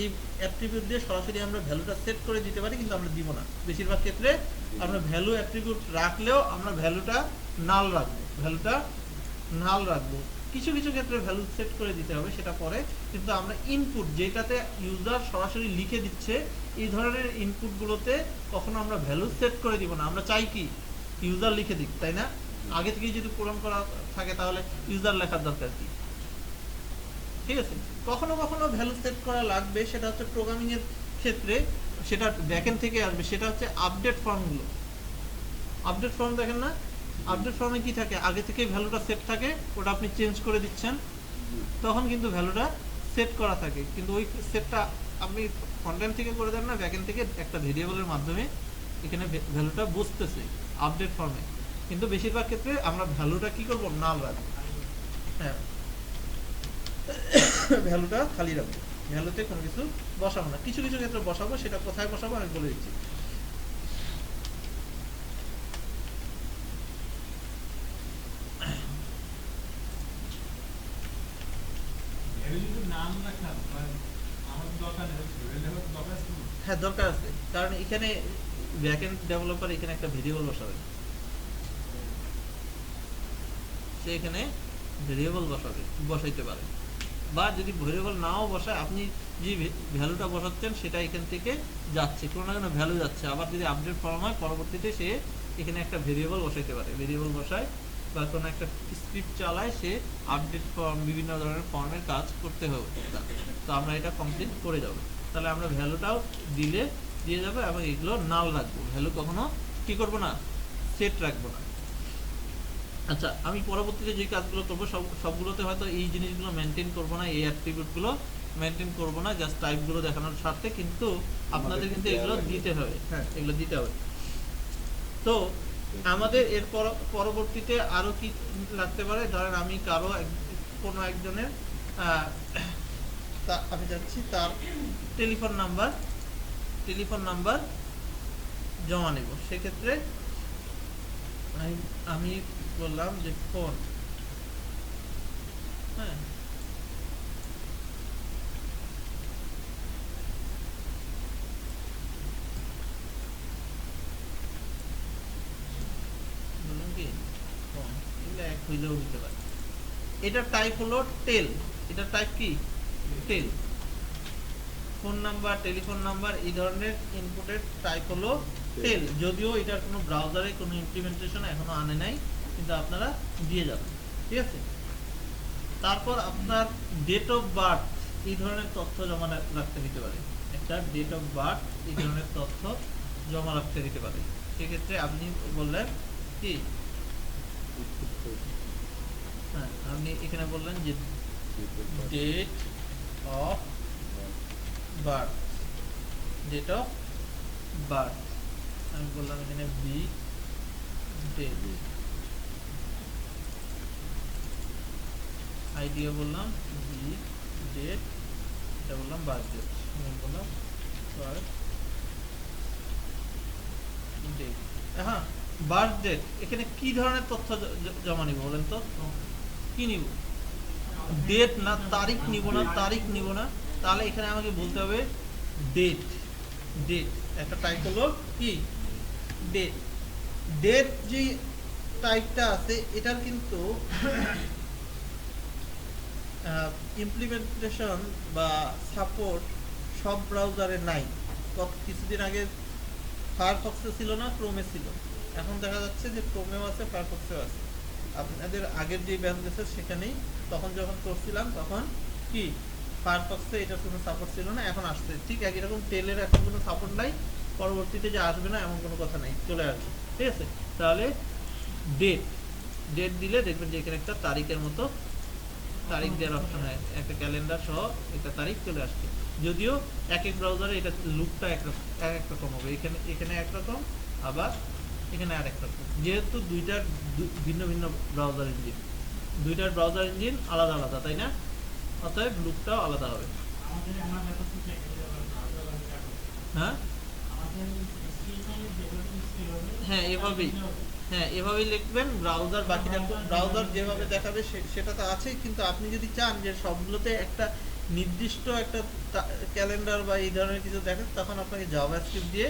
এই অ্যাট্রিবিউট দিয়ে সরাসরি আমরা ভ্যালুটা সেট করে দিতে পারি, কিন্তু আমরা দিব না। বেশিরভাগ ক্ষেত্রে আমরা ভ্যালু অ্যাট্রিবিউট রাখলেও আমরা ভ্যালুটা নাল রাখবো, ভ্যালুটা নাল রাখবো। কিছু কিছু ক্ষেত্রে ভ্যালু সেট করে দিতে হবে, সেটা পরে। কিন্তু আমরা ইনপুট যেটাতে ইউজার সরাসরি লিখে দিচ্ছে, এই ধরনের ইনপুটগুলোতে কখনো আমরা ভ্যালু সেট করে দিব না। আমরা চাই কি ইউজার লিখে দিক, তাই না? আগে থেকে যদি প্রোগ্রাম করা থাকে তাহলে ইউজার লেখার দরকার কি? ঠিক আছে, কখনো কখনো ভ্যালু সেট করা লাগবে, সেটা হচ্ছে প্রোগ্রামিং এর ক্ষেত্রে, সেটা ব্যাকএন্ড থেকে আসবে। সেটা হচ্ছে আপডেট ফর্মগুলো। আপডেট ফর্ম দেখেন না, আপডেট ফর্মে কি থাকে, আগে থেকে ভ্যালুটা সেট থাকে, ওটা আপনি চেঞ্জ করে দিচ্ছেন, তখন কিন্তু ভ্যালুটা সেট করা থাকে। কিন্তু ওই সেটটা আপনি ফ্রন্টএন্ড থেকে করে দেন না, ব্যাকএন্ড থেকে একটা ভেরিয়েবলের মাধ্যমে এখানে ভ্যালুটা বুঝতেছে আপডেট ফর্মে। কিন্তু বেশিরভাগ ক্ষেত্রে আমরা ভ্যালুটা কি করব, নাল রাখবো। হ্যাঁ ভ্যালুটা খালি রাখবো, ভ্যালুতে কোনো কিছু বসাবো না। কিছু কিছু ক্ষেত্রে বসাবো, সেটা কোথায় বসাবো আমি বলে দিচ্ছি। হ্যাঁ দরকার আছে, কারণ এখানে ব্যাকএন্ড ডেভেলপার এখানে একটা ভেরিয়েবল বসাবে, সে এখানে ভেরিয়েবল বসাইতে পারে। বা যদি ভেরিয়েবল নাও বসায়, আপনি যে ভ্যালুটা বসাচ্ছেন সেটা এখান থেকে যাচ্ছে, কোনো না কোনো ভ্যালু যাচ্ছে। আবার যদি আপডেট ফর্ম হয়, পরবর্তীতে সে এখানে একটা ভেরিয়েবল বসাইতে পারে, ভেরিয়েবল বসায় বা কোনো একটা স্ক্রিপ্ট চালায়, সে আপডেট ফর্ম বিভিন্ন ধরনের ফর্মের কাজ করতে হবে। তো আমরা এটা কমপ্লিট করে যাবো। তাহলে আমরা ভ্যালুটাও দিয়ে যাবে, এবং এগুলো নাল রাখবো, ভ্যালু কখনো কি করবো না, সেট রাখবো না। আচ্ছা, আমি পরবর্তীতে যে কাজগুলো করবো সবগুলোতে হয়তো এই জিনিসগুলো মেনটেন করবো না, এই অ্যাট্রিবিউটগুলো মেনটেন করবো না, জাস্ট টাইপগুলো দেখানোর স্বার্থে। কিন্তু আপনাদের কিন্তু এগুলো দিতে হবে, হ্যাঁ এগুলো দিতে হবে। তো আমাদের এর পরবর্তীতে আরো কি লাগতে পারে, ধরেন আমি কোনো একজনের আমি যাচ্ছি তার টেলিফোন নাম্বার জমা নেব। সেক্ষেত্রে আমি বললাম যে ফোন, হ্যাঁ বললাম কি ফোন, এগুলো এক হইলেও হইতে পারে। এটার টাইপ হলো টেল, এটার টাইপ কি টেল। ফোন নাম্বার, টেলিফোন নাম্বার, এই ধরনের ইনপুটের টাইপ হলো টেল। যদিও এটার কোনো ব্রাউজারে কোনো ইমপ্লিমেন্টেশন এখনো আনে নাই, কিন্তু আপনারা দিয়ে যাবেন, ঠিক আছে। তারপর আপনার ডেট অফ বার্থ, এই ধরনের তথ্য জমা রাখতে দিতে পারে। একটা ডেট অফ বার্থ এই ধরনের তথ্য জমা রাখতে দিতে পারে। সেক্ষেত্রে আপনি বললেন কি, হ্যাঁ আপনি এখানে বললেন যে date of birth, date of birth আমি বললাম এখানে বি ডেট, আইডিও বললাম বি ডেট এটা বললাম বার্থ ডেট, বললাম বার্থ ডেট। হ্যাঁ, বার্থ ডেট, এখানে কি ধরনের তথ্য জমা নিব বলেন তো? কি নিব? ডেট না তারিখ নিব না? তারিখ নিব না, তাহলে এখানে আমাকে বলতে হবে ডেট। ডেট একটা টাইপ হলো কি ডেট। ডেট যে টাইপটা আছে এটার কিন্তু ইমপ্লিমেন্টেশন বা সাপোর্ট সব ব্রাউজারে নাই। কিছুদিন আগে ফায়ারফক্সে ছিল না, ক্রোমে ছিল। এখন দেখা যাচ্ছে যে ক্রোমেও আছে, ফায়ারফক্সেও আছে। আপনাদের আগের যে ব্যাচ গেছে সেখানেই তখন যখন করছিলাম তখন কি ফায়ারফক্সে এটার কোনো সাপোর্ট ছিল না, এখন আসছে। ঠিক একই রকম টেলের এখন কোনো সাপোর্ট নাই, পরবর্তীতে যে আসবে না এমন কোনো কথা নাই, চলে আসবে। ঠিক আছে, তাহলে ডেট, ডেট দিলে দেখবেন যে এখানে একটা তারিখের মতো তারিখ দেওয়ার অপশন হয়, একটা ক্যালেন্ডার সহ একটা তারিখ চলে আসছে। যদিও এক এক ব্রাউজারে এটা লুকটা এক রকম হবে, এখানে এখানে একরকম, আবার এখানে আর এক রকম, যেহেতু দুইটার ভিন্ন ভিন্ন ব্রাউজার ইঞ্জিন, দুইটার ব্রাউজার ইঞ্জিন আলাদা আলাদা, তাই না? অতএব লুকটাও আলাদা হবে। হ্যাঁ হ্যাঁ এভাবেই, হ্যাঁ এভাবেই লিখবেন। ব্রাউজার বাকিটা ব্রাউজার যেভাবে দেখাবে সেটা তো আছেই, কিন্তু আপনি যদি চান যে সবগুলোতে একটা নির্দিষ্ট একটা ক্যালেন্ডার বা এই ধরনের কিছু দেখেন, তখন আপনাকে জাভাস্ক্রিপ্ট দিয়ে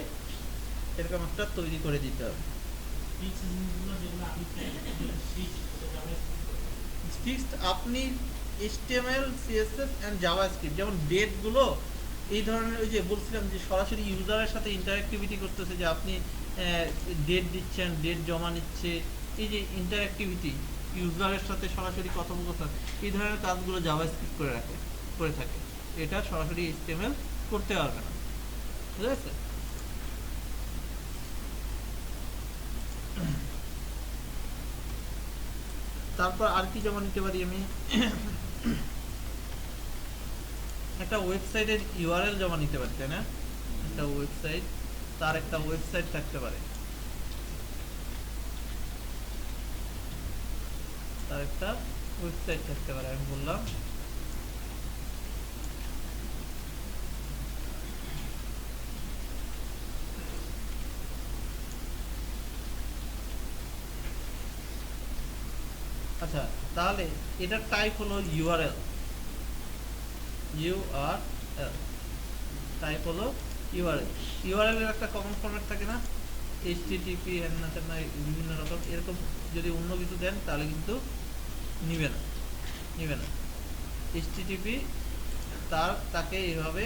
এরকম একটা তৈরি করে দিতে হবে। ফিক্সড আপনি HTML, CSS এন্ড জাভাস্ক্রিপ্ট, যেমন ডেটগুলো এই ধরনের, ওই যে বলছিলাম যে সরাসরি ইউজারের সাথে ইন্টারঅ্যাক্টিভিটি করতেছে, যে আপনি ডেট দিচ্ছেন, ডেট জমা নিচ্ছে, এই যে ইন্টারঅ্যাক্টিভিটি, ইউজারের সাথে সরাসরি কথোপকথন, এই ধরনের কাজগুলো জাভাস্ক্রিপ্ট করে থাকে। এটা সরাসরি HTML করতে পারবে না, বুঝা গেছে? তারপর আর কি জমা নিতে পারি আমি? একটা ওয়েবসাইটের ইউআরএল জমা নিতে পারি, তাই না? একটা ওয়েবসাইট, তার একটা ওয়েবসাইট থাকতে পারে, তার একটা ওয়েবসাইট থাকতে পারে। আমি বললাম আচ্ছা, তাহলে এটার টাইপ হলো ইউআরএল, ইউআরএল টাইপ হলো ইউআরএল। ইউআরএল এর একটা কমন ফরম্যাট থাকে না, HTTP বিভিন্ন রকম, এরকম যদি অন্য কিছু দেন তাহলে কিন্তু নিবে না। HTTP তাকে এইভাবে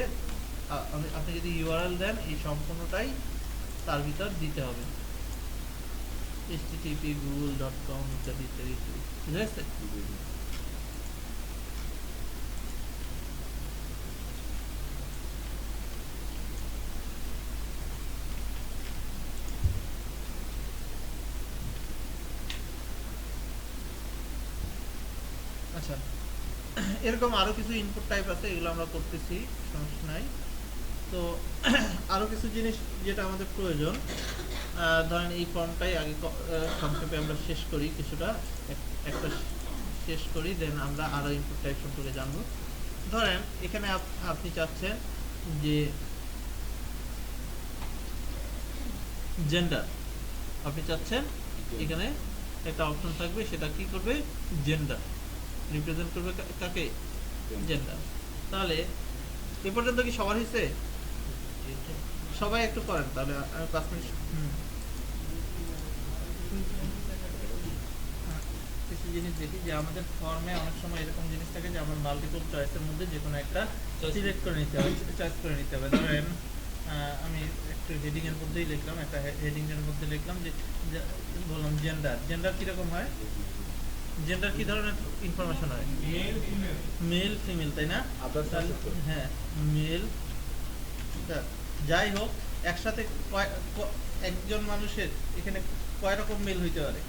আপনি যদি ইউআরএল দেন, এই সম্পূর্ণটাই তার ভিতর দিতে হবে, HTTP google.com ইত্যাদি ইত্যাদি ইত্যাদি, বুঝা গেছে? আচ্ছা, এরকম আরো কিছু ইনপুট টাইপ আছে, এগুলো আমরা করতেছি, সমস্যা নাই। তো আরো কিছু জিনিস যেটা আমাদের প্রয়োজন, ধরেন এই ফর্মটাই আগে সংক্ষেপে আমরা শেষ করি, কিছুটা একটা শেষ করি, দেন আমরা আরো ইনপুট টাইপ সম্পর্কে জানবো। ধরেন এখানে আপনি চাচ্ছেন যে জেন্ডার, আপনি চাচ্ছেন এখানে একটা অপশন থাকবে, সেটা কি করবে? জেন্ডার রিপ্রেজেন্ট করবে, কাকে? জেন্ডার। তাহলে এ পর্যন্ত কি সবার হয়েছে? সবাই একটু করেন তাহলে, আমি 5 মিনিট। কিছু জিনিস দেখি যে আমাদের ফর্মে অনেক সময় এরকম জিনিস থাকে যে আমার মাল্টিপল চয়েসের মধ্যে যে কোনো একটা সিলেক্ট করে নিতে হবে, চয়েস করে নিতে হবে। ধরেন আমি একটু হেডিং এর মধ্যেই লিখলাম, একটা হেডিং এর মধ্যে লিখলাম যে বললাম জেন্ডার। জেন্ডার কিরকম হয়? জেন্ডার কি ধরনের ইনফরমেশন হয়? মেল ফিমেল, তাই না? হ্যাঁ, মেল। যাই হোক, একসাথে একজন মানুষের এখানে কয় রকম মেল হইতে পারে,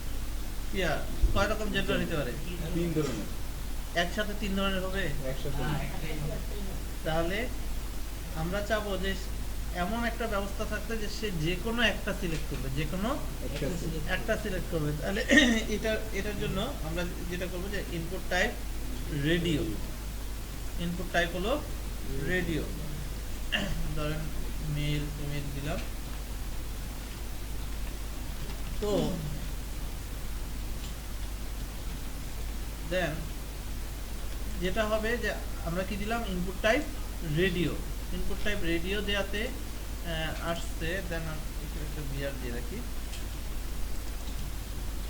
কয় রকম জেন্ডার হইতে পারে? 3 ধরনের। একসাথে 3 ধরনের হবে? তাহলে আমরা চাবো যে এমন একটা ব্যবস্থা থাকতে যে সে যে কোনো একটা সিলেক্ট করবে, যে কোনো একটা সিলেক্ট করবে। তাহলে এটার জন্য আমরা যেটা করবো যে input type radio, input type হলো রেডিও, ধরেন মেল ফিমেল দিলাম। তো দেন যেটা হবে যে আমরা কি দিলাম, input type radio. Input type radio দেওয়াতে আসছে, দেন এখানে একটা বিআর দিয়ে রাখি।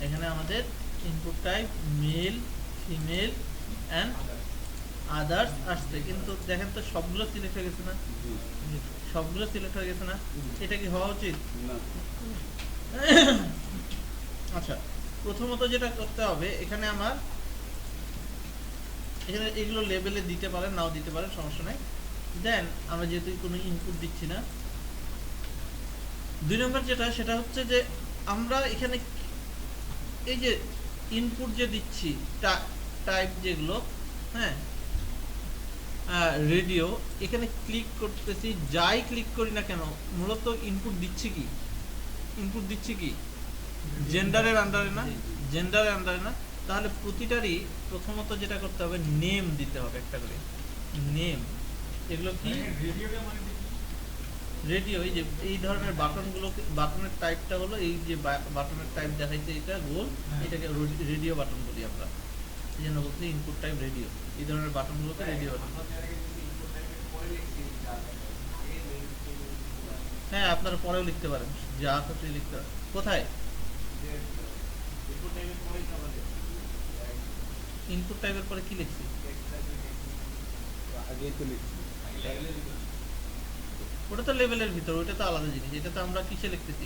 এখানে আমাদের input type male female and others আসছে, কিন্তু দেখেন তো সবগুলো সিলেক্ট হয়ে গেছে না? সবগুলো সিলেক্ট হয়ে গেছে না? এটা কি হওয়া উচিত? না, আচ্ছা, প্রথমত যেটা করতে হবে, এখানে আমার এখানে এগুলো লেবেলে দিতে পারেন, নাও দিতে পারেন, সমস্যা নাই। দেন আমরা যেহেতু কোনো ইনপুট দিচ্ছি না, 2 নম্বর যেটা, সেটা হচ্ছে যে আমরা এখানে এই যে ইনপুট যে দিচ্ছি টাইপ যেগুলো, হ্যাঁ, রেডিও, এখানে ক্লিক করতেছি, যাই ক্লিক করি না কেন মূলত ইনপুট দিচ্ছি কি? ইনপুট দিচ্ছি কি জেন্ডারের আন্ডারে না? জেন্ডারের আন্ডারে না? তাহলে প্রতিটারই প্রথমত যেটা করতে হবে, নেম দিতে হবে একটা করে, নেম। এগুলো কি রেডিও, এই যে এই ধরনের বাটনগুলো, বাটনের টাইপটা হলো এই যে বাটনের টাইপ দেখাইছে, এটা গোল, এটাকে রেডিও বাটন বলি আমরা, এই জন্য বলছি ইনপুট টাইপ রেডিও। এই ধরনের বাটনগুলোকে রেডিও বাটন। হ্যাঁ, আপনারা পরেও লিখতে পারেন, যা করতে লিখতে পারেন। কোথায় ইনপুট টাইপের পরে কি লিখছি? আগেই তো লিখছি। ওটা তো লেভেলের ভিতর, ওটা তো আলাদা জিনিস। এটা তো আমরা কিসে লিখতেছি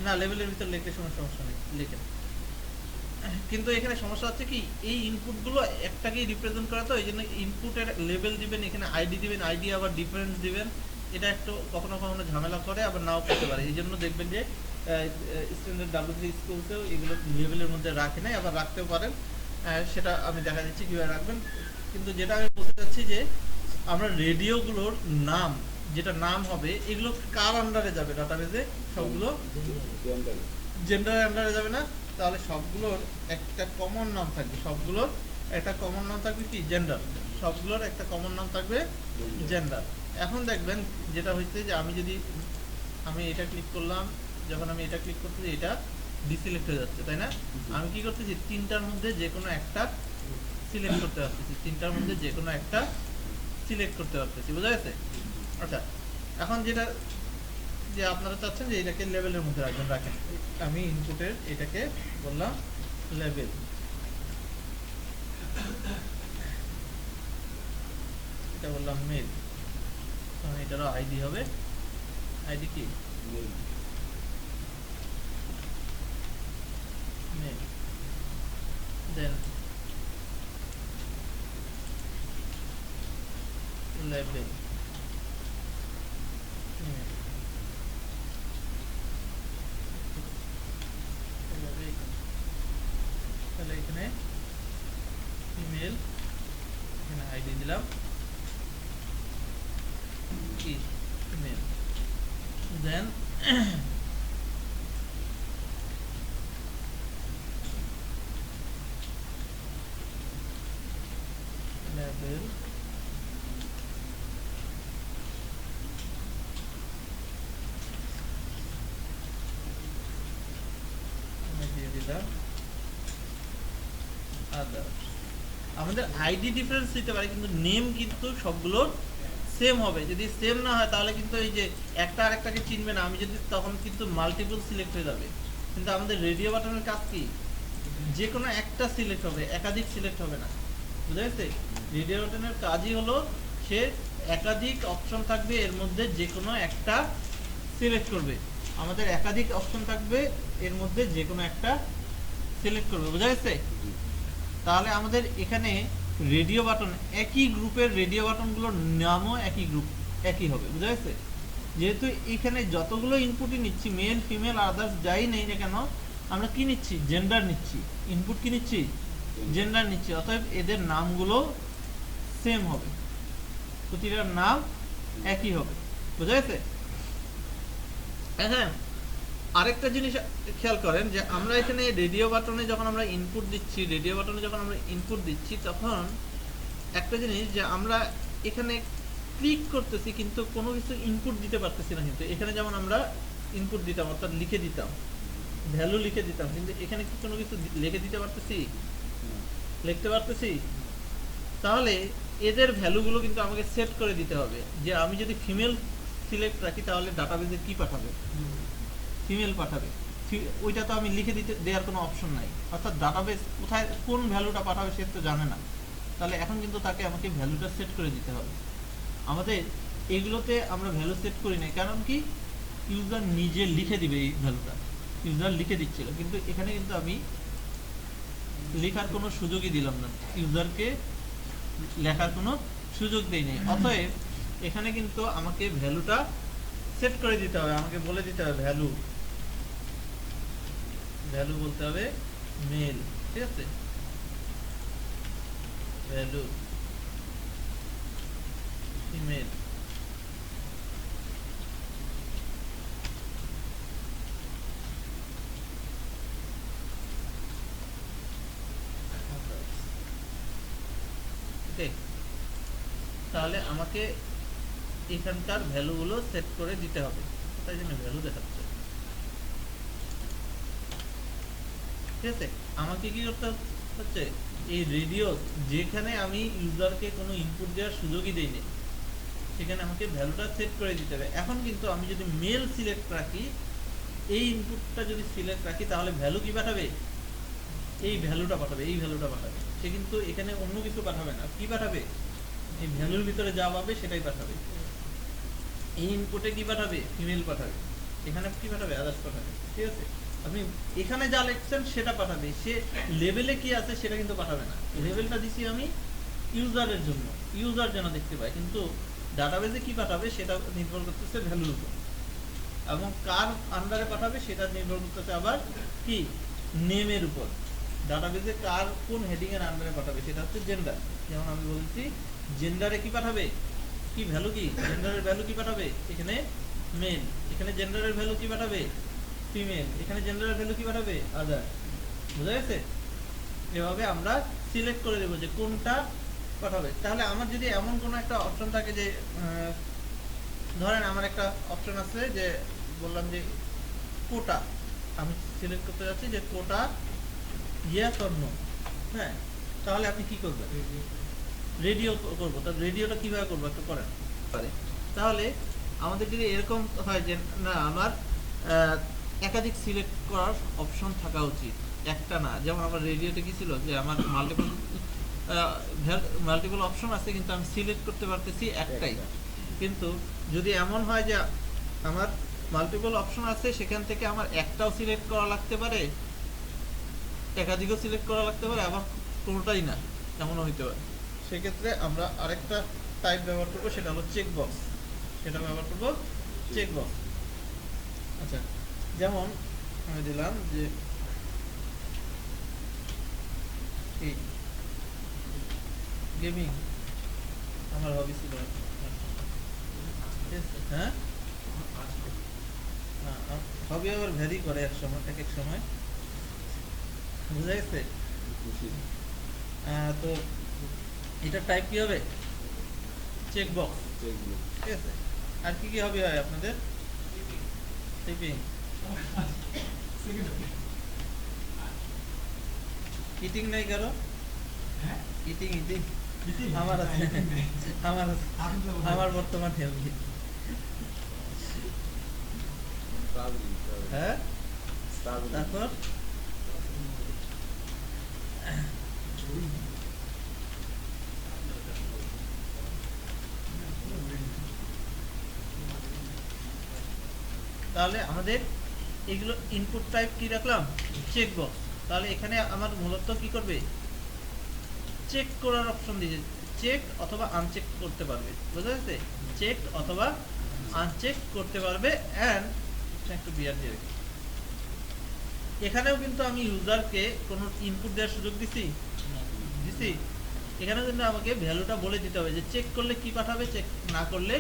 না, লেভেলের ভিতর লিখতে সমস্যা নেই, লিখেন। কিন্তু এখানে সমস্যা হচ্ছে কি, এই ইনপুটগুলো একটাকেই রিপ্রেজেন্ট করা, তো এই জন্য ইনপুটের লেভেল দিবেন, এখানে আইডি দিবেন, আইডি আবার ডিফারেন্স দিবেন, এটা একটু কখনো কখনো ঝামেলা করে, আবার নাও করতে পারে। এই জন্য দেখবেন যে স্ট্যান্ডার্ড W3 স্কুলসেও এগুলো লেভেলের মধ্যে রাখে নাই, আবার রাখতেও পারেন। সেটা আমি দেখা দিচ্ছি কীভাবে রাখবেন। কিন্তু যেটা আমি বলতে চাচ্ছি যে আমরা রেডিওগুলোর নাম, যেটা নাম হবে, এগুলো কার আন্ডারে যাবে ডাটাবেজে? সবগুলো জেন্ডারের আন্ডারে যাবে না? তাহলে সবগুলোর একটা কমন নাম থাকবে, সবগুলোর একটা কমন নাম থাকবে কি? জেন্ডার। সবগুলোর একটা কমন নাম থাকবে জেন্ডার। এখন দেখবেন যেটা হচ্ছে যে আমি এটা ক্লিক করলাম, যখন আমি এটা ক্লিক করতেছি এটা ডিসিলেক্ট হয়ে যাচ্ছে, তাই না? আমি কি করতেছি, তিনটার মধ্যে যে কোনো একটা সিলেক্ট করতে পারতেছি, তিনটার মধ্যে যে কোনো একটা সিলেক্ট করতে পারতেছি, বোঝা গেছে? আচ্ছা, এখন যেটা যে আপনারা চাচ্ছেন যে এটাকে লেভেলের মধ্যে রাখবেন, রাখেন। আমি ইনপুটের এটাকে বললাম লেভেল, এটা বললাম মেল, তখন এটারও আইডি হবে। আইডি কি? মেল। দেন লেভেল, তাহলে এখানে ইমেল, এখানে আইডি দিলাম কি? ইমেল। দেন লেভেল, দিয়ে দিলাম আদার্স। আমাদের আইডি ডিফারেন্স দিতে পারে, কিন্তু নেম কিন্তু সবগুলোর সেম হবে। যদি সেম না হয় তাহলে কিন্তু এই যে একটা আরেকটাকে চিনবে না, আমি যদি তখন কিন্তু মাল্টিপল সিলেক্ট হয়ে যাবে। কিন্তু আমাদের রেডিও বাটনের কাজ কি? যে কোনো একটা সিলেক্ট হবে, একাধিক সিলেক্ট হবে না, বুঝা গেছে? রেডিও বাটনের কাজই হলো সে একাধিক অপশন থাকবে, এর মধ্যে যে কোনো একটা সিলেক্ট করবে। আমাদের একাধিক অপশন থাকবে, এর মধ্যে যে কোনো একটা সিলেক্ট করবে, বুঝা গেছে? তাহলে আমাদের এখানে রেডিও বাটন, একই গ্রুপের রেডিও বাটনগুলোর নামও একই হবে, বুঝা গেছে? যেহেতু এখানে যতগুলো ইনপুটই নিচ্ছি, মেল ফিমেল আদার্স যাই নেই না কেন, আমরা কি নিচ্ছি? জেন্ডার নিচ্ছি। ইনপুট কি নিচ্ছি? জেন্ডার নিচ্ছি। অতএব এদের নামগুলো সেম হবে, প্রতিটার নাম একই হবে, বুঝা গেছে? হ্যাঁ, আরেকটা জিনিস খেয়াল করেন যে আমরা এখানে রেডিও বাটনে যখন আমরা ইনপুট দিচ্ছি তখন একটা জিনিস যে আমরা এখানে ক্লিক করতেছি কিন্তু কোনো কিছু ইনপুট দিতে পারতেছি না। কিন্তু এখানে যেমন আমরা ইনপুট দিতাম অর্থাৎ লিখে দিতাম, ভ্যালু লিখে দিতাম, কিন্তু এখানে কি কোনো কিছু লিখে দিতে পারতেছি, লিখতে পারতেছি? তাহলে এদের ভ্যালুগুলো কিন্তু আমাকে সেট করে দিতে হবে। যে আমি যদি ফিমেল সিলেক্ট রাখি তাহলে ডাটাবেজে কি পাঠাবে, ফিমেল পাঠাবে। ওইটা তো আমি লিখে দিতে দেওয়ার কোনো অপশন নাই, অর্থাৎ ডাটাবেস কোথায় কোন ভ্যালুটা পাঠাবে সে তো জানে না। তাহলে এখন কিন্তু তাকে আমাকে ভ্যালুটা সেট করে দিতে হবে। আমাদের এগুলোতে আমরা ভ্যালু সেট করি না, কারণ কি ইউজার নিজে লিখে দিবে এই ভ্যালুটা, ইউজার লিখে দিচ্ছিল, কিন্তু এখানে কিন্তু আমি লেখার কোনো সুযোগই দিলাম না, ইউজারকে লেখার কোনো সুযোগ দেই নাই। অতএব এখানে কিন্তু আমাকে ভ্যালুটা সেট করে দিতে হবে, আমাকে বলে দিতে হবে ভ্যালু বলতে হবে মেল, ঠিক আছে, ভ্যালু ফিমেল। তাহলে আমাকে এখানকার ভ্যালুগুলো সেট করে দিতে হবে, তাই জন্য ভ্যালু দেখাচ্ছে, ঠিক আছে। আমাকে কি করতে হচ্ছে, এই রেডিও যেখানে আমি ইউজারকে কোনো ইনপুট দেওয়ার সুযোগই দেইনি সেখানে আমাকে ভ্যালুটা সেট করে দিতে হবে। এখন কিন্তু আমি যদি মেল সিলেক্ট রাখি, এই ইনপুটটা যদি সিলেক্ট রাখি তাহলে ভ্যালু কি পাঠাবে, এই ভ্যালুটা পাঠাবে, সে কিন্তু এখানে অন্য কিছু পাঠাবে না, কি পাঠাবে, এই ভ্যালুর ভিতরে যা পাবে সেটাই পাঠাবে। এই ইনপুটে কি পাঠাবে, ফিমেল পাঠাবে, এখানে কি পাঠাবে, আদার্স পাঠাবে, ঠিক আছে। আপনি এখানে যা লিখছেন সেটা পাঠাবে, সে লেভেলে কি আছে সেটা কিন্তু পাঠাবে না। লেভেলটা দিছি আমি ইউজারের জন্য, ইউজার যেন দেখতে পায়, কিন্তু ডাটাবেজে কি পাঠাবে সেটা নির্ভর করতেছে ভ্যালুর উপর, এবং কার আন্ডারে পাঠাবে সেটা নির্ভর করতেছে আবার কি নেমের উপর। ডাটাবেজে কার কোন হেডিং এর আন্ডারে পাঠাবে সেটা হচ্ছে জেন্ডার। যেমন আমি বলছি জেন্ডারে কি পাঠাবে, কি ভ্যালু, কি জেন্ডারের ভ্যালু কি পাঠাবে, এখানে মেল, এখানে জেন্ডারের ভ্যালু কি পাঠাবে, ফিমেল, এখানে জেন্ডারের ভ্যালু কি পাঠাবে, আদার। বুঝা গেছে? এভাবে আমরা সিলেক্ট করে দেবো যে কোনটা পাঠাবে। তাহলে আমার যদি এমন কোনো একটা অপশন থাকে যে ধরেন আমার একটা অপশন আছে যে বললাম যে কোটা, আমি সিলেক্ট করতে যাচ্ছি যে কোটা ইয়েস অর নো, হ্যাঁ, তাহলে আপনি কি করবেন, রেডিও করবো। তা রেডিওটা কিভাবে করবো একটু করেন পারে। তাহলে আমাদের যদি এরকম হয় যে না আমার একাধিক সিলেক্ট করার অপশন থাকা উচিত, একটা না। যেমন আমার রেডিওতে কি ছিল যে আমার মাল্টিপল অপশন আছে কিন্তু আমি সিলেক্ট করতে পারতেছি একটাই। কিন্তু যদি এমন হয় যে আমার মাল্টিপল অপশন আছে সেখান থেকে আমার একটাও সিলেক্ট করা লাগতে পারে, একাধিকও সিলেক্ট করা লাগতে পারে, আবার কোনোটাই না, এমনও হইতে পারে। সেক্ষেত্রে আমরা আরেকটা টাইপ ব্যবহার করবো, সেটা হলো চেকবক্স। সেটা ব্যবহার করবো চেকবক্স। আচ্ছা, যেমন আমি দিলাম যে গেমিং আমার হবি ছিল, হ্যাঁ হবি আবার ভ্যারি করে এক সময়, এক সময়, বুঝা গেছে। তো এটা টাইপ কি হবে, চেকবক্স, ঠিক আছে। আর কি কি হবি হয় আপনাদের, টিপিং, ইটিং নাই কারো, ইটিং আমার আছে, আমার বর্তমান হেলদি, হ্যাঁ। তারপর তাহলে আমাদের এগুলো ইনপুট টাইপ কি রাখলাম, চেকবক্স। তাহলে এখানে আমার মূলত কি করবে, চেক করার অপশন দিয়েছে, চেক অথবা আনচেক করতে পারবে, বুঝা গেছে, চেক অথবা আনচেক করতে পারবে। এন্ড একটু বিয়ার দিয়ে রাখি, এখানেও কিন্তু আমি ইউজারকে কোনো ইনপুট দেওয়ার সুযোগ দিছি, এখানে কিন্তু আমাকে ভ্যালুটা বলে দিতে হবে যে চেক করলে কি পাঠাবে, চেক না করলে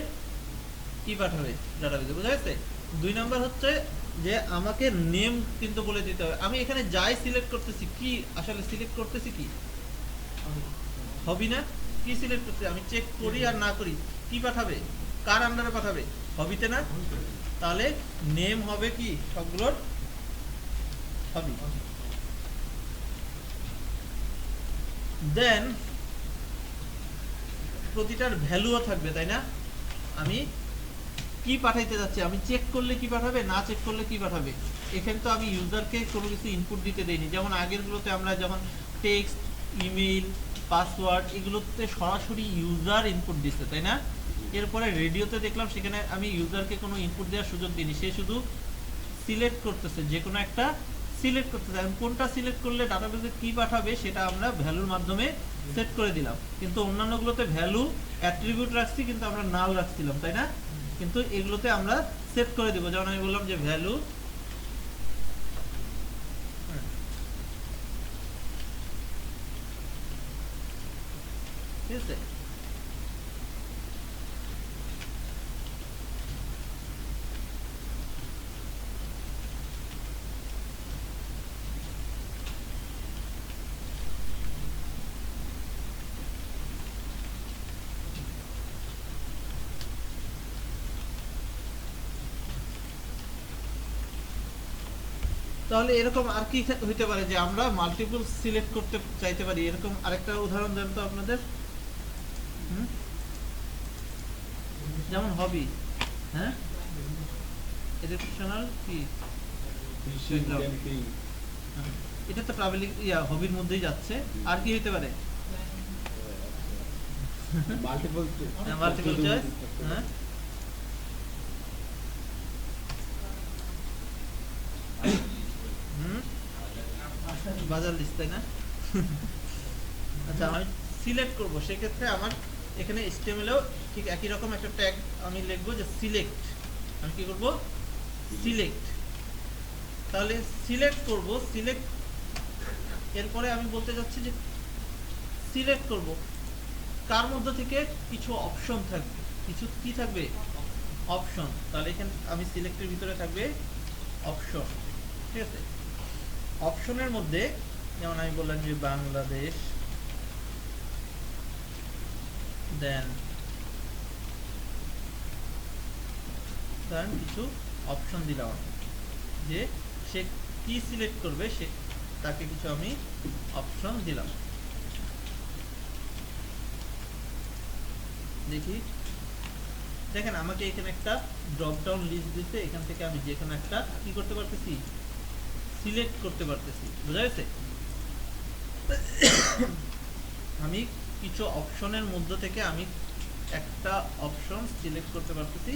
কি পাঠাবে ডাটাবেজে, বুঝা গেছে। 2 নাম্বার হচ্ছে যে আমাকে নেম কিন্তু বলে দিতে হবে। আমি এখানে যাই সিলেক্ট করতেছি, কি আসলে সিলেক্ট করতেছি কি হবি না, কি সিলেক্ট করতে আমি চেক করি আর না করি কি পাঠাবে, কার আন্ডারে পাঠাবে, হবিতে না। তাহলে নেম হবে কি সবগুলোর হবি। দেন প্রতিটার ভ্যালুও থাকবে, তাই না। আমি কি পাঠাইতে যাচ্ছি, আমি চেক করলে কি পাঠাবে, না চেক করলে কি পাঠাবে। এখানে তো আমি ইউজারকে কোনো কিছু ইনপুট দিতে দেইনি, যেমন আগেরগুলোতে আমরা যখন টেক্সট, ইমেইল, পাসওয়ার্ড এগুলোতে সরাসরি ইউজার ইনপুট দিচ্ছে, তাই না। এরপরে রেডিওতে দেখলাম সেখানে আমি ইউজারকে কোনো ইনপুট দেওয়ার সুযোগ দিইনি, সে শুধু সিলেক্ট করতেছে, যে কোনো একটা সিলেক্ট করতেছে। এখন কোনটা সিলেক্ট করলে ডাটাবেসে কি পাঠাবে সেটা আমরা ভ্যালুর মাধ্যমে সেট করে দিলাম। কিন্তু অন্যান্যগুলোতে ভ্যালু অ্যাট্রিবিউট রাখছি, কিন্তু আমরা নাল রাখছিলাম, তাই না। কিন্তু এগুলোতে আমরা সেট করে দেব, যেমন আমি বললাম যে ভ্যালু ঠিক আছে। তাহলে এরকম আর কি হইতে পারে যে আমরা মাল্টিপল সিলেক্ট করতে চাইতে পারি, এরকম আরেকটা উদাহরণ দেন তো আপনাদের। যেমন হবি, হ্যাঁ, এডুকেশনাল কি, ফিশিং, ক্যাম্পিং, এটা তো ট্রাভেলিং হবির মধ্যেই যাচ্ছে। আর কি হইতে পারে, মাল্টিপল মাল্টিপল চয়েস, হ্যাঁ, বাজার লিস্ট, তাই না। আচ্ছা, আমি সিলেক্ট করব, সেক্ষেত্রে আমার এখানে HTML-এও ঠিক একই রকম একটা ট্যাগ আমি লিখবো যে সিলেক্ট। আমি কি করব, সিলেক্ট। তাহলে সিলেক্ট করব, সিলেক্ট এরপরে আমি বলতে যাচ্ছি যে সিলেক্ট করব কার মধ্যে থেকে কিছু অপশন থাকবে, কিছু কি থাকবে, অপশন। তাহলে এখানে আমি সিলেক্টের ভিতরে থাকবে অপশন, ঠিক আছে। অপশনের মধ্যে যেমন আমি বললাম যে বাংলাদেশ, দেন কিছু অপশন দিলাম যে সে কি সিলেক্ট করবে, সে তাকে কিছু আমি অপশন দিলাম। দেখি, দেখেন আমাকে এখানে একটা ড্রপ ডাউন লিস্ট দিতে, এখান থেকে আমি যে কোনো একটা কি করতে পারতেছি, সিলেক্ট করতে পারতেছি, বোঝা গেছে। আমি কিছু অপশনের মধ্যে থেকে আমি একটা অপশন সিলেক্ট করতে পারতেছি,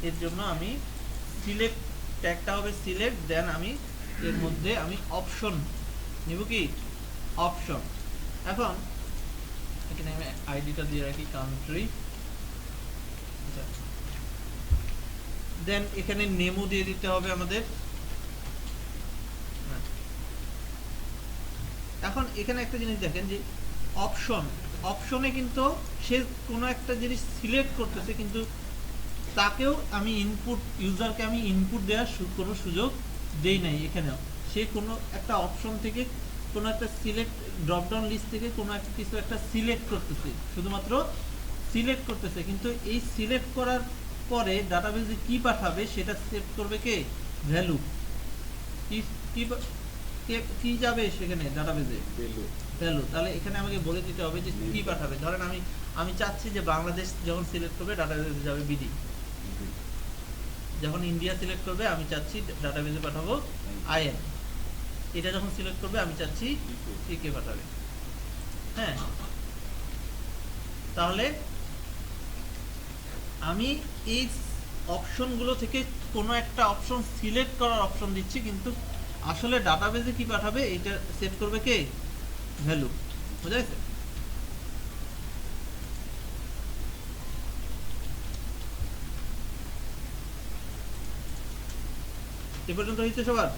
এর জন্য আমি সিলেক্ট ট্যাগটা হবে সিলেক্ট, দেন আমি এর মধ্যে আমি অপশন নিব, কি অপশন। এখন এখানে আমি আইডিটা দিয়ে রাখি কান্ট্রি, দেন এখানে নেমও দিয়ে দিতে হবে আমাদের। এখন এখানে একটা জিনিস দেখেন যে অপশনে কিন্তু সে কোনো একটা জিনিস সিলেক্ট করতেছে, কিন্তু তাকেও আমি ইনপুট, ইউজারকে আমি ইনপুট দেওয়ার কোনো সুযোগ দেই নাই। এখানেও সে কোনো একটা অপশন থেকে কোনো একটা সিলেক্ট ড্রপডাউন লিস্ট থেকে কোনো একটা কিছু একটা সিলেক্ট করতেছে, শুধুমাত্র সিলেক্ট করতেছে। কিন্তু এই সিলেক্ট করার পরে ডাটাবেসে কি পাঠাবে সেটা সেট করবে কে, ভ্যালু। কি যাবে সেখানে ডাটাবেসে, ভ্যালু। তাহলে এখানে আমাকে বলে দিতে হবে যে কি পাঠাবে। ধরেন আমি চাচ্ছি যে বাংলাদেশ যখন সিলেক্ট করবে ডাটাবেসে যাবে বিডি, যখন ইন্ডিয়া সিলেক্ট করবে আমি চাচ্ছি ডাটাবেসে পাঠাবো আইএন, এটা যখন সিলেক্ট করবে আমি চাচ্ছি কে পাঠাবে। হ্যাঁ, তাহলে আমি এই অপশনগুলো থেকে কোনো একটা অপশন সিলেক্ট করার অপশন দিচ্ছি, কিন্তু আসলে ডাটাবেসে কি পাঠাবে এটা সেট করবে কে, ভ্যালু। বুঝা গেছে। এ পর্যন্ত হয়েছে সবার।